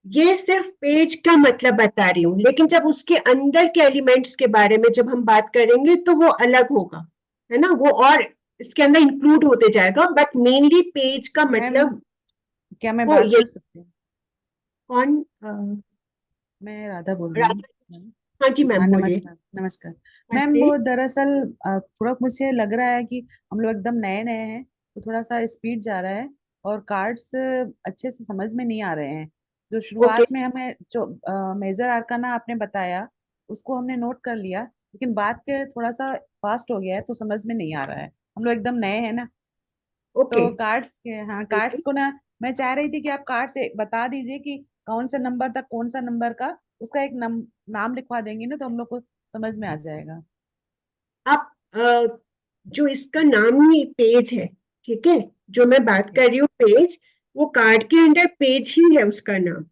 ये सिर्फ पेज का मतलब बता रही हूँ, लेकिन जब उसके अंदर के एलिमेंट्स के बारे में जब हम बात करेंगे तो वो अलग होगा, है ना, वो और इसके अंदर इंक्लूड होते जाएगा, बट मेनली पेज का Ma'am, मतलब क्या मैं वो बात ये, कर सकती हूँ? कौन, मैं राधा बोल रही हूँ. राधा, हाँ जी मैम हाँ, बोलिए। नमस्कार नमस्कार मैम। नमस्ते। वो दरअसल थोड़ा मुझे लग रहा है कि हम लोग एकदम नए नए हैं, तो थोड़ा सा स्पीड जा रहा है और कार्ड्स अच्छे से समझ में नहीं आ रहे हैं। जो ओके, शुरुआत में हमें जो मेजर आर्काना आपने बताया उसको हमने नोट कर लिया, लेकिन बाद के थोड़ा सा फास्ट हो गया है तो समझ में नहीं आ रहा है। हम लोग एकदम नए हैं ना, ओके, तो कार्ड्स के, हाँ कार्ड्स को ना, मैं चाह रही थी कि आप कार्ड से बता दीजिए कि कौन सा नंबर तक कौन सा नंबर का उसका एक नाम लिखवा देंगे ना, तो हम लोग को समझ में आ जाएगा। आप जो इसका नाम ही पेज है, ठीक है, जो मैं बात ओके, कर रही हूँ पेज, वो कार्ड के अंदर पेज ही है उसका नाम,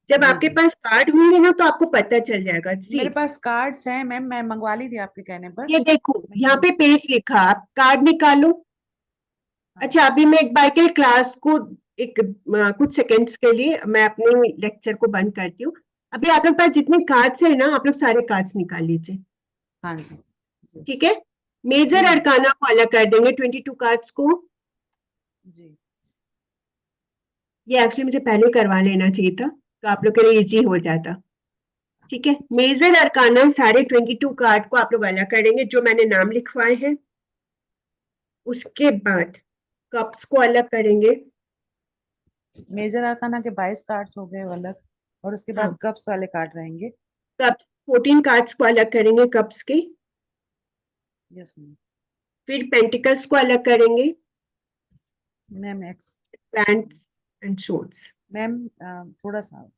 जब जी आपके जी पास कार्ड होंगे ना तो आपको पता चल जाएगा। सी मेरे पास कार्ड्स हैं मैम, मैं मंगवा ली थी आपके कहने पर। ये देखो मैं यहाँ पे पेज लिखा, आप कार्ड निकालो। हाँ अच्छा अभी मैं एक बार के क्लास को एक कुछ सेकंड्स के लिए मैं अपने लेक्चर को बंद करती हूँ। अभी आपके पास जितने कार्ड्स है ना, आप लोग सारे कार्ड्स निकाल लीजिए। हाँ जी जी ठीक है, जी मेजर मैम अरकाना को अलग कर देंगे 22 कार्ड्स को। जी ये एक्चुअली मुझे पहले करवा लेना चाहिए था, तो आप लोग के लिए इजी हो जाता। ठीक है, मेजर अरकाना सारे 22 कार्ड को आप लोग अलग करेंगे जो मैंने नाम लिखवाए हैं। उसके बाद कप्स को अलग करेंगे। मेजर आर्काना के 22 कार्ड्स हो गए अलग, और उसके हाँ, बाद कप्स वाले कार्ड रहेंगे। कप्स 14 कार्ड्स को अलग करेंगे कप्स के। Yes ma'am. फिर पेंटिकल्स को अलग करेंगे, ma'am x pants and shorts. Ma'am थोड़ा सा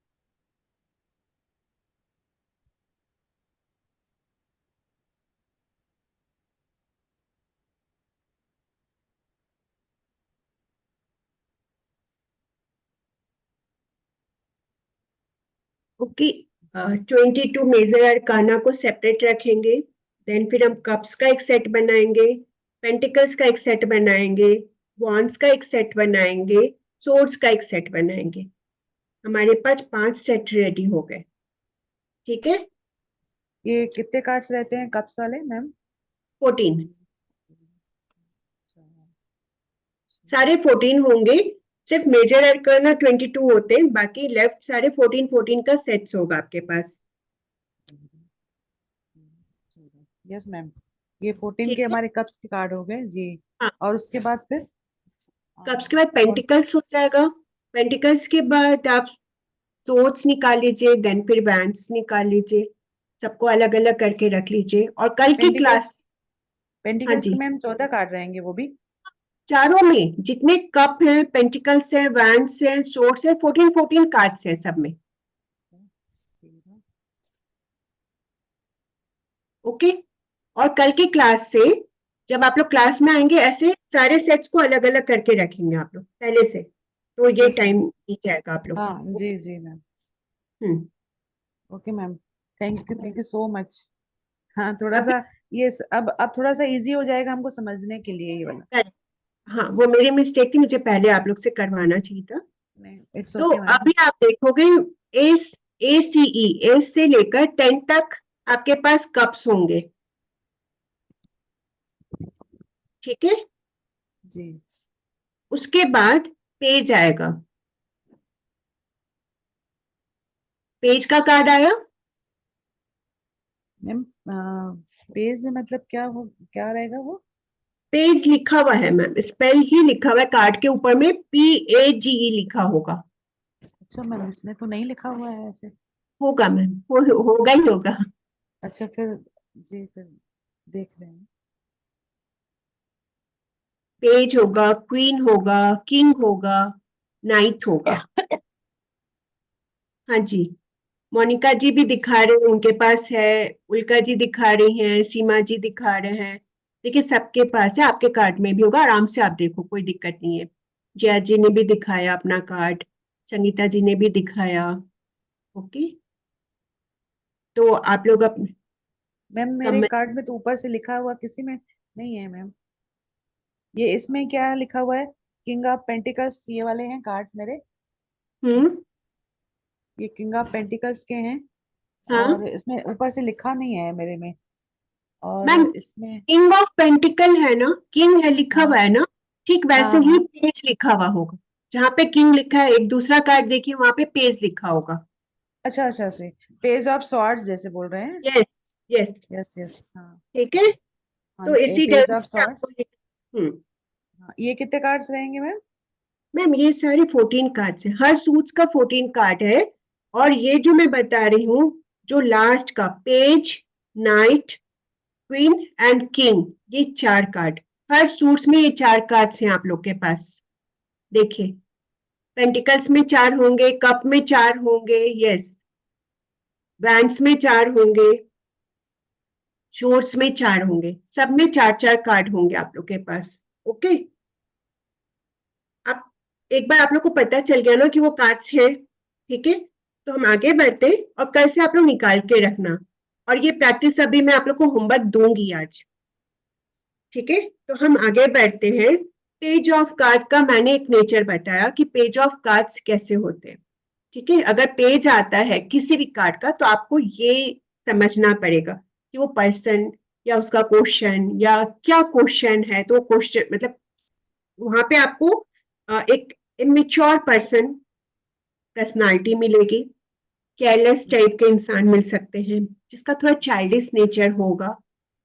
ओके, 22 मेजर अरकाना को सेपरेट रखेंगे। देन फिर हम कप्स का एक सेट बनाएंगे, पेंटिकल्स का एक सेट बनाएंगे, वॉन्ड्स का एक सेट बनाएंगे, सोर्ड्स का एक सेट बनाएंगे। हमारे पास 5 सेट रेडी हो गए। ठीक है, ये कितने कार्ड्स रहते हैं कप्स वाले मैम? 14 सारे 14 होंगे। सिर्फ मेजर अरकाना 22 होते हैं, बाकी लेफ्ट सारे 14 का सेट्स होगा आपके पास। यस मैम, ये 14 के ठीक है, हमारे कप्स के कार्ड हो गए जी। हाँ, और उसके बाद फिर कप्स के बाद कौन? पेंटिकल्स हो जाएगा। पेंटिकल्स के बाद आप सोर्ड्स निकाल लीजिए, देन फिर बैंड्स निकाल लीजिए। सबको अलग अलग करके रख लीजिए और कल की पेंटिकल्स क्लास। हाँ पेंटिकल्स के जी, मैम 14 कार्ड रहेंगे वो भी। चारों में जितने कप हैं, पेंटिकल्स हैं, बैंड्स हैं, सोर्ड्स हैं, 14 कार्ड्स हैं सब में। ओके, और कल की क्लास से जब आप लोग क्लास में आएंगे ऐसे सारे सेट्स को अलग अलग करके रखेंगे आप लोग पहले से, तो ये यस मैम। टाइम नहीं जाएगा आप लोग हाँ को। जी जी ma'am. Hmm, okay ma'am, thank you so much. हाँ थोड़ा अभी सा ये अब थोड़ा सा इजी हो जाएगा हमको समझने के लिए ये वाला। हाँ, वो मेरी मिस्टेक थी, मुझे पहले आप लोग से करवाना चाहिए था। नहीं इट्स तो ओके मैम। अभी आप देखोगे एस ACE, एस से लेकर 10 तक आपके पास कप्स होंगे। ठीक है, जी उसके बाद पेज आएगा। पेज का कार्ड आया। मैम पेज में मतलब क्या रहेगा वो? पेज लिखा हुआ है मैम, स्पेल ही लिखा हुआ है कार्ड के ऊपर में, PAGE लिखा होगा। अच्छा मैम, इसमें तो नहीं लिखा हुआ है ऐसे। होगा मैम, होगा ही होगा। अच्छा फिर जी फिर देख रहे हैं। पेज होगा, क्वीन होगा, किंग होगा, नाइट होगा। हाँ जी, मोनिका जी भी दिखा रहे हैं, उनके पास है। उल्का जी दिखा रही हैं, सीमा जी दिखा रहे हैं। देखिए सबके पास है, आपके कार्ड में भी होगा, आराम से आप देखो, कोई दिक्कत नहीं है। जया जी ने भी दिखाया अपना कार्ड, संगीता जी ने भी दिखाया। ओके, तो आप लोग अपने मैम मेरे कमेंट। कार्ड में तो ऊपर से लिखा हुआ किसी में नहीं है मैम। ये इसमें क्या लिखा हुआ है? किंग ऑफ पेंटिकल्स ये वाले हैं कार्ड्स मेरे। हम्म, ये किंग ऑफ पेंटिकल्स के हैं। हाँ और इसमें ऊपर से लिखा नहीं है मेरे में। और मैम, इसमें किंग ऑफ पेंटिकल है ना, किंग है लिखा हुआ हाँ है ना, ठीक वैसे हाँ ही हाँ। पेज लिखा हुआ होगा। जहाँ पे किंग लिखा है, एक दूसरा कार्ड देखिए वहां पे पेज लिखा होगा। अच्छा अच्छा से पेज ऑफ सॉर्ड्स जैसे बोल रहे हैं। यस, यस, यस यस हाँ। ठीक है, हाँ तो ये इसी पेज ढंग ऑफ से आपको सॉर्ड्स। हम्म, हाँ ये कितने कार्ड्स रहेंगे मैम? मैम ये सारे 14 कार्ड्स हैं, हर सूट्स का 14 कार्ड है। और ये जो मैं बता रही हूँ, जो लास्ट का page, night, queen and king, ये 4 कार्ड, हर सूट्स में ये 4 कार्ड्स हैं आप लोग के पास। देखिए, पेंटिकल्स में 4 होंगे, कप में 4 होंगे, यस, बैंड्स में 4 होंगे, शोर्ट्स में 4 होंगे, सब में 4 कार्ड होंगे आप लोग के पास। ओके, अब एक बार आप लोग को पता चल गया ना कि वो कार्ड्स हैं। ठीक है, तो हम आगे बढ़ते हैं और कल से आप लोग निकाल के रखना, और ये प्रैक्टिस अभी मैं आप लोग को होमवर्क दूंगी आज, ठीक है। तो हम आगे बढ़ते हैं। पेज ऑफ कार्ड का मैंने एक नेचर बताया कि पेज ऑफ कार्ड्स कैसे होते हैं, ठीक है। अगर पेज आता है किसी भी कार्ड का तो आपको ये समझना पड़ेगा कि वो पर्सन या उसका क्वेश्चन या क्या क्वेश्चन है, तो क्वेश्चन मतलब वहां पे आपको एक इमेच्योर पर्सन पर्सनालिटी मिलेगी, केयरलेस टाइप के इंसान मिल सकते हैं, जिसका थोड़ा चाइल्डिश नेचर होगा।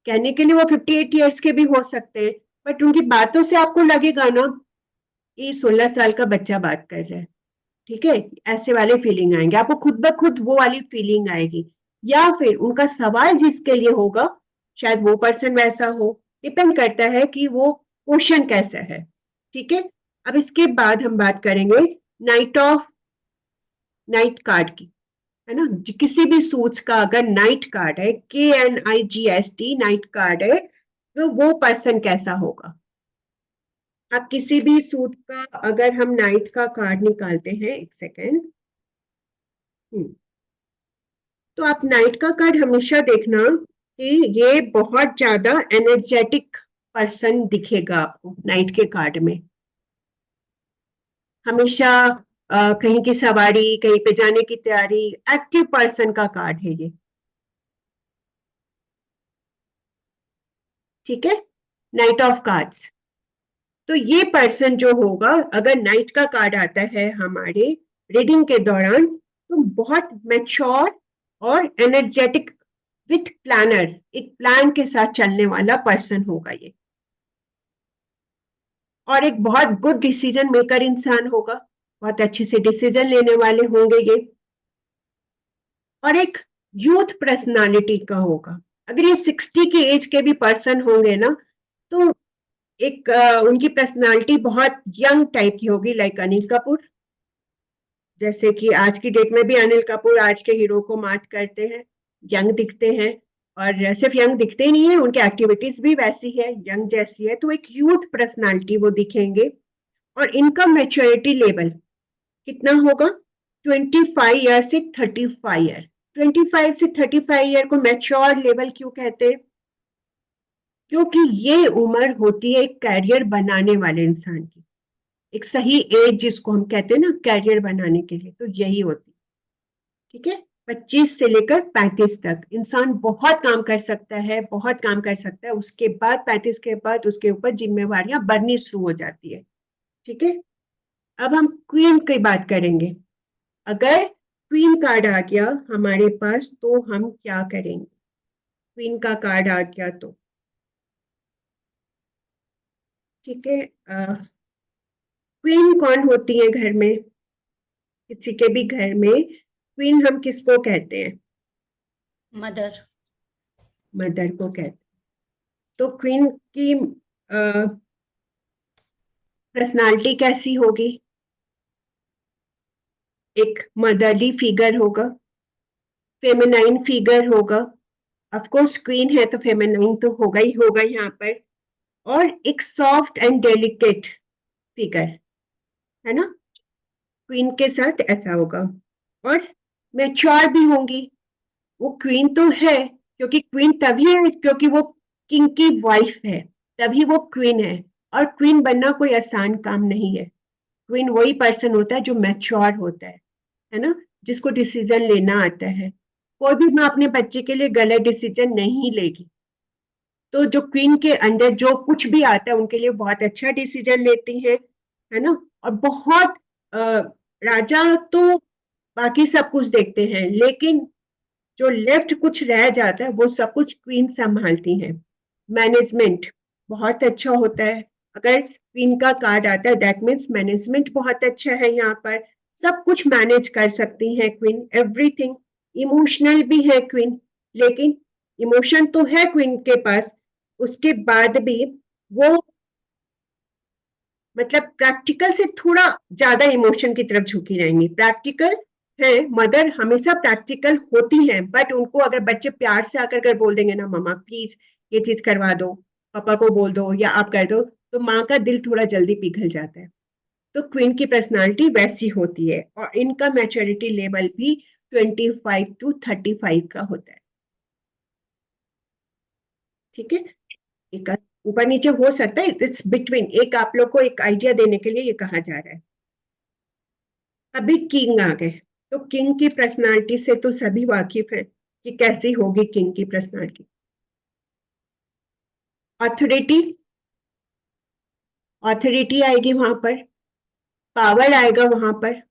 कहने के लिए वो 58 ईयर्स के भी हो सकते हैं, बट उनकी बातों से आपको लगेगा ना ये 16 साल का बच्चा बात कर रहा है, ठीक है। ऐसे वाले फीलिंग आएंगे आपको, खुद ब खुद वो वाली फीलिंग आएगी। या फिर उनका सवाल जिसके लिए होगा शायद वो पर्सन वैसा हो, डिपेंड करता है कि वो क्वेश्चन कैसा है, ठीक है। अब इसके बाद हम बात करेंगे नाइट कार्ड की, है ना। किसी भी सूट्स का अगर नाइट कार्ड है, KNIGST नाइट कार्ड है, तो वो पर्सन कैसा होगा। अब किसी भी सूट का अगर हम नाइट का कार्ड निकालते हैं, एक सेकेंड, तो आप नाइट का कार्ड हमेशा देखना कि ये बहुत ज्यादा एनर्जेटिक पर्सन दिखेगा आपको नाइट के कार्ड में। हमेशा कहीं की सवारी, कहीं पे जाने की तैयारी, एक्टिव पर्सन का कार्ड है ये, ठीक है, नाइट ऑफ कार्ड्स। तो ये पर्सन जो होगा, अगर नाइट का कार्ड आता है हमारे रीडिंग के दौरान, तो बहुत मैच्योर और एनर्जेटिक विथ प्लानर, एक प्लान के साथ चलने वाला पर्सन होगा ये, और एक बहुत गुड डिसीजन मेकर इंसान होगा, बहुत अच्छे से डिसीजन लेने वाले होंगे ये, और एक यूथ पर्सनालिटी का होगा। अगर ये 60 के एज के भी पर्सन होंगे ना, तो एक उनकी पर्सनालिटी बहुत यंग टाइप की होगी, लाइक अनिल कपूर। जैसे कि आज की डेट में भी अनिल कपूर आज के हीरो को मात करते हैं, यंग दिखते हैं, और सिर्फ यंग दिखते ही नहीं है, उनकी एक्टिविटीज भी वैसी है, यंग जैसी है। तो एक यूथ पर्सनालिटी वो दिखेंगे। और इनका मैच्योरिटी लेवल कितना होगा, 25 ईयर से 35 ईयर। 25 से 35 ईयर को मैच्योर लेवल क्यों कहते हैं, क्योंकि ये उम्र होती है एक कैरियर बनाने वाले इंसान की, एक सही एज जिसको हम कहते हैं ना कैरियर बनाने के लिए, तो यही होती है, ठीक है। 25 से लेकर 35 तक इंसान बहुत काम कर सकता है, बहुत काम कर सकता है। उसके बाद 35 के बाद उसके ऊपर जिम्मेवारियां बढ़नी शुरू हो जाती है, ठीक है। अब हम क्वीन की बात करेंगे। अगर क्वीन कार्ड आ गया हमारे पास तो हम क्या करेंगे, क्वीन का कार्ड आ गया तो, ठीक है। क्वीन कौन होती है घर में, किसी के भी घर में क्वीन हम किसको कहते हैं, मदर। मदर को कहते हैं। तो क्वीन की पर्सनालिटी कैसी होगी, एक मदरली फिगर होगा, फेमिनाइन फिगर होगा। ऑफ कोर्स क्वीन है तो फेमिनाइन तो होगा ही होगा यहाँ पर, और एक सॉफ्ट एंड डेलिकेट फिगर, है ना। क्वीन के साथ ऐसा होगा, और मैच्योर भी होंगी। वो क्वीन तो है, क्योंकि क्वीन तभी है क्योंकि वो किंग की वाइफ है, तभी वो क्वीन है। और क्वीन बनना कोई आसान काम नहीं है। क्वीन वही पर्सन होता है जो मैच्योर होता है ना, जिसको डिसीजन लेना आता है। कोई भी माँ अपने बच्चे के लिए गलत डिसीजन नहीं लेगी। तो जो क्वीन के अंदर जो कुछ भी आता है उनके लिए बहुत अच्छा डिसीजन लेती है ना। और बहुत राजा तो बाकी सब कुछ देखते हैं, लेकिन जो लेफ्ट कुछ रह जाता है वो सब कुछ क्वीन संभालती हैं। मैनेजमेंट बहुत अच्छा होता है। अगर क्वीन का कार्ड आता है दैट मीन्स मैनेजमेंट बहुत अच्छा है, यहाँ पर सब कुछ मैनेज कर सकती है क्वीन, एवरीथिंग। इमोशनल भी है क्वीन, लेकिन इमोशन तो है क्वीन के पास, उसके बाद भी वो मतलब प्रैक्टिकल से थोड़ा ज्यादा इमोशन की तरफ झुकी रहेंगी। प्रैक्टिकल है, मदर हमेशा प्रैक्टिकल होती हैं, बट उनको अगर बच्चे प्यार से आकर कर बोल देंगे ना मम्मा प्लीज ये चीज करवा दो, पापा को बोल दो या आप कर दो, तो माँ का दिल थोड़ा जल्दी पिघल जाता है। तो क्वीन की पर्सनालिटी वैसी होती है और इनका मैच्योरिटी लेवल भी 25 to 35 का होता है। ठीक है, एक ऊपर नीचे हो सकता है, इट्स बिटवीन, एक आप लोग को एक आइडिया देने के लिए ये कहा जा रहा है। अभी किंग आ गए, तो किंग की पर्सनालिटी से तो सभी वाकिफ हैं कि कैसी होगी किंग की पर्सनालिटी। ऑथोरिटी, ऑथोरिटी आएगी वहां पर, पावर आएगा वहां पर,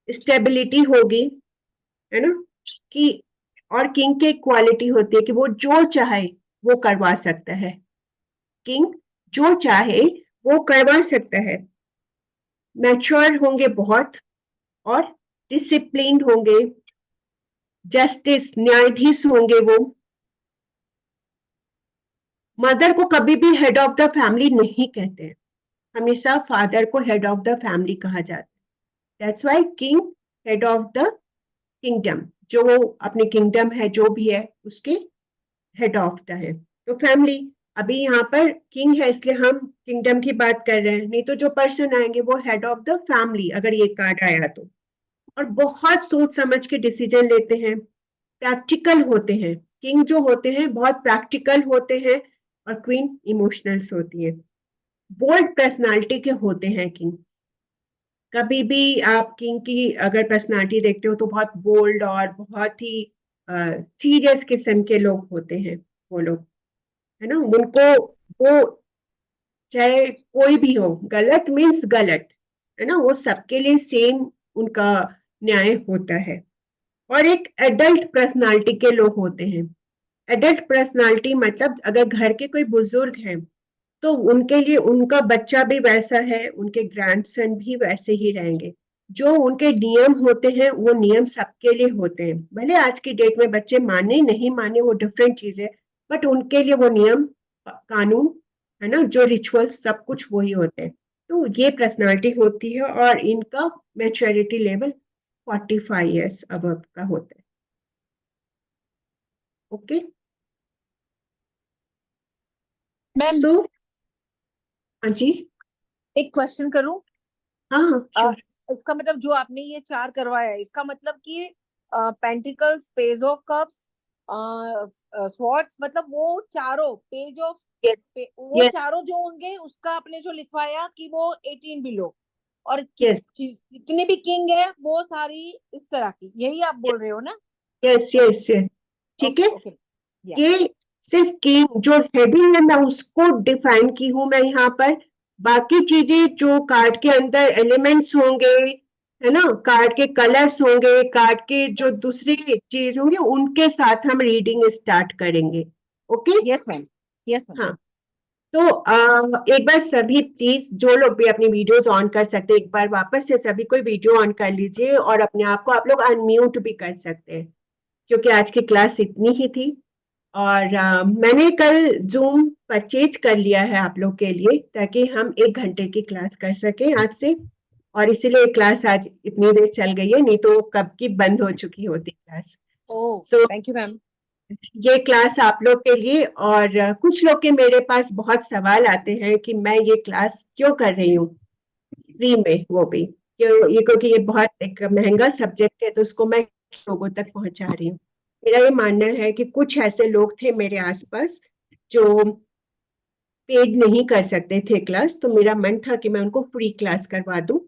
स्टेबिलिटी होगी, है ना, कि और किंग की क्वालिटी होती है कि वो जो चाहे वो करवा सकता है। किंग जो चाहे वो करवा सकता है। मैच्योर होंगे बहुत और डिसिप्लिन्ड होंगे, जस्टिस न्यायाधीश होंगे वो। मदर को कभी भी हेड ऑफ द फैमिली नहीं कहते हैं, हमेशा फादर को हेड ऑफ द फैमिली कहा जाता है। That's why king head of the kingdom, जो अपने किंगडम है जो भी है उसके हेड ऑफ द है। तो फैमिली, अभी यहाँ पर किंग है इसलिए हम किंगडम की बात कर रहे हैं, नहीं तो जो पर्सन आएंगे वो हेड ऑफ द फैमिली अगर ये कार्ड आया तो। और बहुत सोच समझ के डिसीजन लेते हैं, प्रैक्टिकल होते हैं। किंग जो होते हैं बहुत प्रैक्टिकल होते हैं और क्वीन इमोशनल्स होती है। बोल्ड पर्सनालिटी के होते हैं किंग। कभी भी आप किंग की अगर पर्सनालिटी देखते हो तो बहुत बोल्ड और बहुत ही सीरियस किस्म के लोग होते हैं वो लोग, है ना। उनको वो चाहे कोई भी हो, गलत मीन्स गलत, है ना, वो सबके लिए सेम उनका न्याय होता है। और एक एडल्ट पर्सनालिटी के लोग होते हैं। एडल्ट पर्सनालिटी मतलब अगर घर के कोई बुजुर्ग हैं तो उनके लिए उनका बच्चा भी वैसा है, उनके ग्रैंडसन भी वैसे ही रहेंगे। जो उनके नियम होते हैं वो नियम सबके लिए होते हैं, भले आज की डेट में बच्चे माने नहीं माने वो डिफरेंट चीज है, बट उनके लिए वो नियम कानून, है ना, जो रिचुअल सब कुछ वही होते हैं। तो ये पर्सनालिटी होती है और इनका मैच्योरिटी लेवल 45 ईयर्स अबव का होता है। ओके, मैम सो हाँ जी, एक क्वेश्चन करूं? हाँ श्योर। इसका मतलब जो आपने ये 4 करवाया है, इसका मतलब कि pentacles, page of cups, swords, मतलब वो चारों पेज ऑफ, यस वो यस चारों जो होंगे उसका आपने जो लिखवाया कि वो 18 बिलो, और यस जितनी भी किंग है वो सारी इस तरह की, यही आप बोल रहे हो ना? यस यस यस, ठीक है। ओके, ये सिर्फ किंग जो हेडिंग है मैं उसको डिफाइन की हूं मैं यहाँ पर। बाकी चीजें जो कार्ड के अंदर एलिमेंट्स होंगे, है ना, कार्ड के कलर्स होंगे, कार्ड के जो दूसरी चीज होंगे उनके साथ हम रीडिंग स्टार्ट करेंगे। Okay, yes ma'am, yes ma'am. हाँ। तो एक बार सभी प्लीज जो लोग भी अपनी वीडियोस ऑन कर सकते हैं, एक बार वापस से सभी कोई वीडियो ऑन कर लीजिए और अपने आप को आप लोग अनम्यूट भी कर सकते हैं, क्योंकि आज की क्लास इतनी ही थी। और मैंने कल जूम परचेज कर लिया है आप लोग के लिए ताकि हम 1 घंटे की क्लास कर सकें आज से, और इसीलिए क्लास आज इतनी देर चल गई है, नहीं तो कब की बंद हो चुकी होती class. Oh, so thank you ma'am. ये क्लास आप लोग के लिए। और कुछ लोग के मेरे पास बहुत सवाल आते हैं कि मैं ये क्लास क्यों कर रही हूँ फ्री में, वो भी क्योंकि ये बहुत एक महंगा सब्जेक्ट है तो उसको मैं लोगों तक पहुंचा रही हूँ। मेरा ये मानना है कि कुछ ऐसे लोग थे मेरे आसपास जो पेड नहीं कर सकते थे क्लास, तो मेरा मन था कि मैं उनको फ्री क्लास करवा दूं।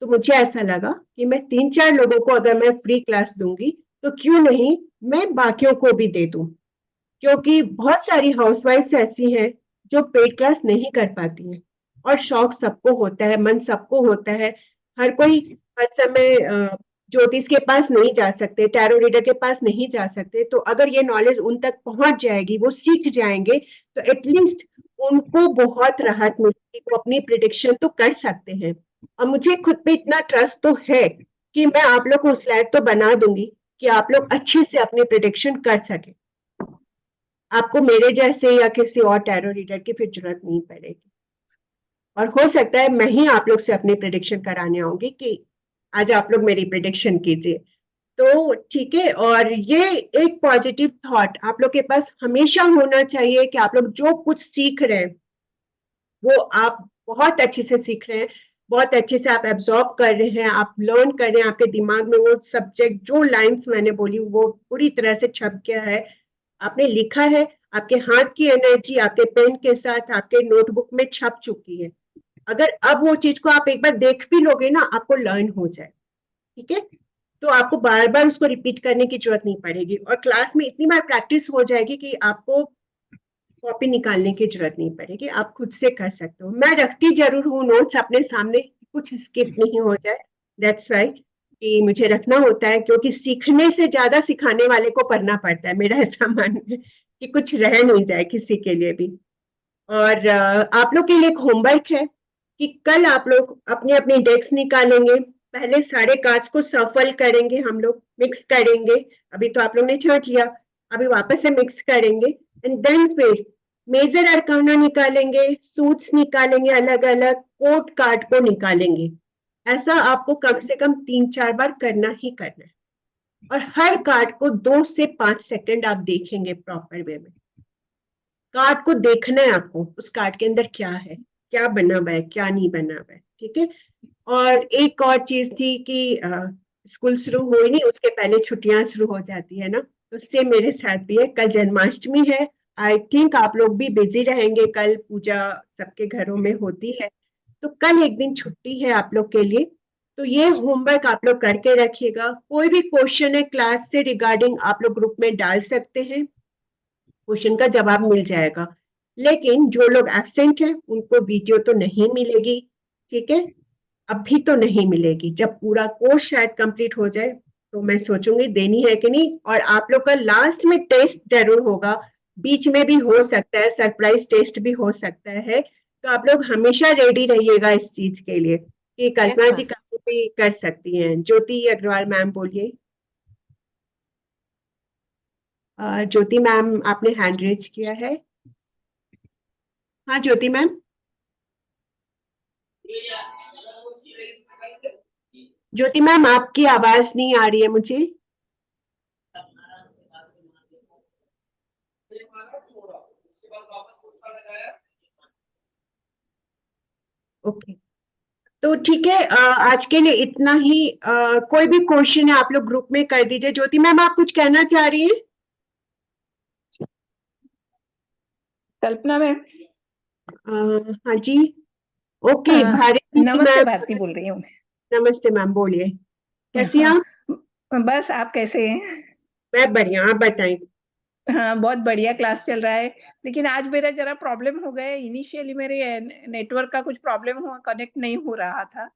तो मुझे ऐसा लगा कि मैं 3-4 लोगों को अगर मैं फ्री क्लास दूंगी तो क्यों नहीं मैं बाकियों को भी दे दूं, क्योंकि बहुत सारी हाउसवाइफ्स ऐसी हैं जो पेड क्लास नहीं कर पाती हैं। और शौक सबको होता है, मन सबको होता है, हर कोई हर समय ज्योतिष के पास नहीं जा सकते, टैरो रीडर के पास नहीं जा सकते। तो अगर ये नॉलेज उन तक पहुंच जाएगी, वो सीख जाएंगे, तो एटलीस्ट उनको बहुत राहत मिलेगी, वो अपनी प्रिडिक्शन तो कर सकते हैं। और मुझे खुद पे इतना ट्रस्ट तो है कि मैं आप लोग को उस लायक तो बना दूंगी कि आप लोग अच्छे से अपनी प्रिडिक्शन कर सके। आपको मेरे जैसे या किसी और टैरो रीडर की फिर जरूरत नहीं पड़ेगी। और हो सकता है मैं ही आप लोग से अपनी प्रिडिक्शन कराने आऊंगी कि आज आप लोग मेरी प्रिडिक्शन कीजिए। तो ठीक है, और ये एक पॉजिटिव थॉट आप लोग के पास हमेशा होना चाहिए कि आप लोग जो कुछ सीख रहे हैं वो आप बहुत अच्छे से सीख रहे हैं। बहुत अच्छे से आप एब्जॉर्ब कर रहे हैं, आप लर्न कर रहे हैं, आपके दिमाग में वो सब्जेक्ट जो लाइंस मैंने बोली वो पूरी तरह से छप गया है, आपने लिखा है, आपके हाथ की एनर्जी आपके पेन के साथ आपके नोटबुक में छप चुकी है। अगर अब वो चीज को आप एक बार देख भी लोगे ना, आपको लर्न हो जाए, ठीक है, तो आपको बार बार उसको रिपीट करने की जरूरत नहीं पड़ेगी, और क्लास में इतनी बार प्रैक्टिस हो जाएगी कि आपको कॉपी निकालने की जरूरत नहीं पड़ेगी, आप खुद से कर सकते हो। मैं रखती जरूर हूँ नोट्स अपने सामने, कुछ स्किप नहीं हो जाए, दैट्स वाई कि मुझे रखना होता है, क्योंकि सीखने से ज्यादा सिखाने वाले को पढ़ना पड़ता है, मेरा ऐसा मानना है कि कुछ रह नहीं जाए किसी के लिए भी। और आप लोग के लिए एक होमवर्क है कि कल आप लोग अपने अपने डेस्क निकालेंगे, पहले सारे कार्ड्स को सफल करेंगे, हम लोग मिक्स करेंगे, अभी तो आप लोग ने छांट लिया, अभी वापस से मिक्स करेंगे, एंड देन फिर मेजर अरकाना निकालेंगे, सूट्स निकालेंगे, अलग अलग कोड कार्ड को निकालेंगे। ऐसा आपको कम से कम 3-4 बार करना ही करना है, और हर कार्ड को 2 से 5 सेकंड आप देखेंगे प्रॉपर वे में। कार्ड को देखना है आपको, उस कार्ड के अंदर क्या है, क्या बना हुआ है, क्या नहीं बना हुआ है, ठीक है। और एक और चीज थी कि स्कूल शुरू हो ही नहीं, उसके पहले छुट्टियां शुरू हो जाती है ना, तो सेम मेरे साथ भी है। कल जन्माष्टमी है, आई थिंक आप लोग भी बिजी रहेंगे, कल पूजा सबके घरों में होती है, तो कल एक दिन छुट्टी है आप लोग के लिए, तो ये होमवर्क आप लोग करके रखिएगा। कोई भी क्वेश्चन है क्लास से रिगार्डिंग आप लोग ग्रुप में डाल सकते हैं, क्वेश्चन का जवाब मिल जाएगा। लेकिन जो लोग एब्सेंट हैं उनको वीडियो तो नहीं मिलेगी, ठीक है, अभी तो नहीं मिलेगी, जब पूरा कोर्स शायद कंप्लीट हो जाए तो मैं सोचूंगी देनी है कि नहीं। और आप लोग का लास्ट में टेस्ट जरूर होगा, बीच में भी हो सकता है सरप्राइज टेस्ट भी हो सकता है, तो आप लोग हमेशा रेडी रहिएगा इस चीज के लिए कि कल्पना जी कभी भी कर सकती हैं। ज्योति अग्रवाल मैम बोलिए। ज्योति मैम आपने हैंड रेज किया है। हाँ ज्योति मैम। ज्योति मैम आपकी आवाज नहीं आ रही है मुझे। ओके, तो ठीक है, आज के लिए इतना ही। कोई भी क्वेश्चन है आप लोग ग्रुप में कर दीजिए। ज्योति मैम आप कुछ कहना चाह रही हैं? कल्पना मैम। हाँ जी, ओके। भारती नमस्ते, मैम। भारती बोल रही हूँ। नमस्ते मैम, बोलिए, कैसी हैं आप? बस आप कैसे हैं? मैं बढ़िया, आप बताएं। हाँ, बहुत बढ़िया क्लास चल रहा है, लेकिन आज मेरा जरा प्रॉब्लम हो गया। इनिशियली मेरे नेटवर्क का कुछ प्रॉब्लम हुआ, कनेक्ट नहीं हो रहा था,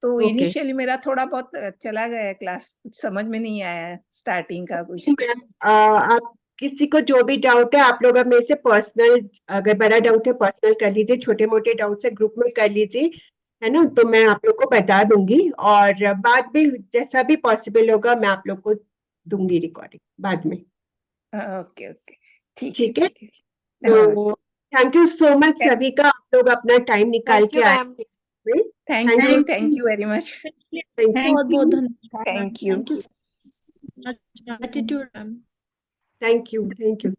तो ओके इनिशियली मेरा थोड़ा बहुत चला गया क्लास, कुछ समझ में नहीं आया स्टार्टिंग का कुछ। मैम, आप किसी को जो भी डाउट है आप लोग अब मेरे से पर्सनल, अगर बड़ा डाउट है पर्सनल कर लीजिए, छोटे मोटे डाउट से ग्रुप में कर लीजिए, है ना, तो मैं आप लोग को बता दूंगी, और बाद में जैसा भी पॉसिबल होगा मैं आप लोग को दूंगी रिकॉर्डिंग बाद में। ओके ओके, ठीक है ठीक है, ठीक है। हाँ, तो थैंक यू सो मच सभी का, आप लोग अपना टाइम निकाल के आए। Thank you very much. बहुत बहुत धन्यवाद। Thank you. Thank you. Thank you.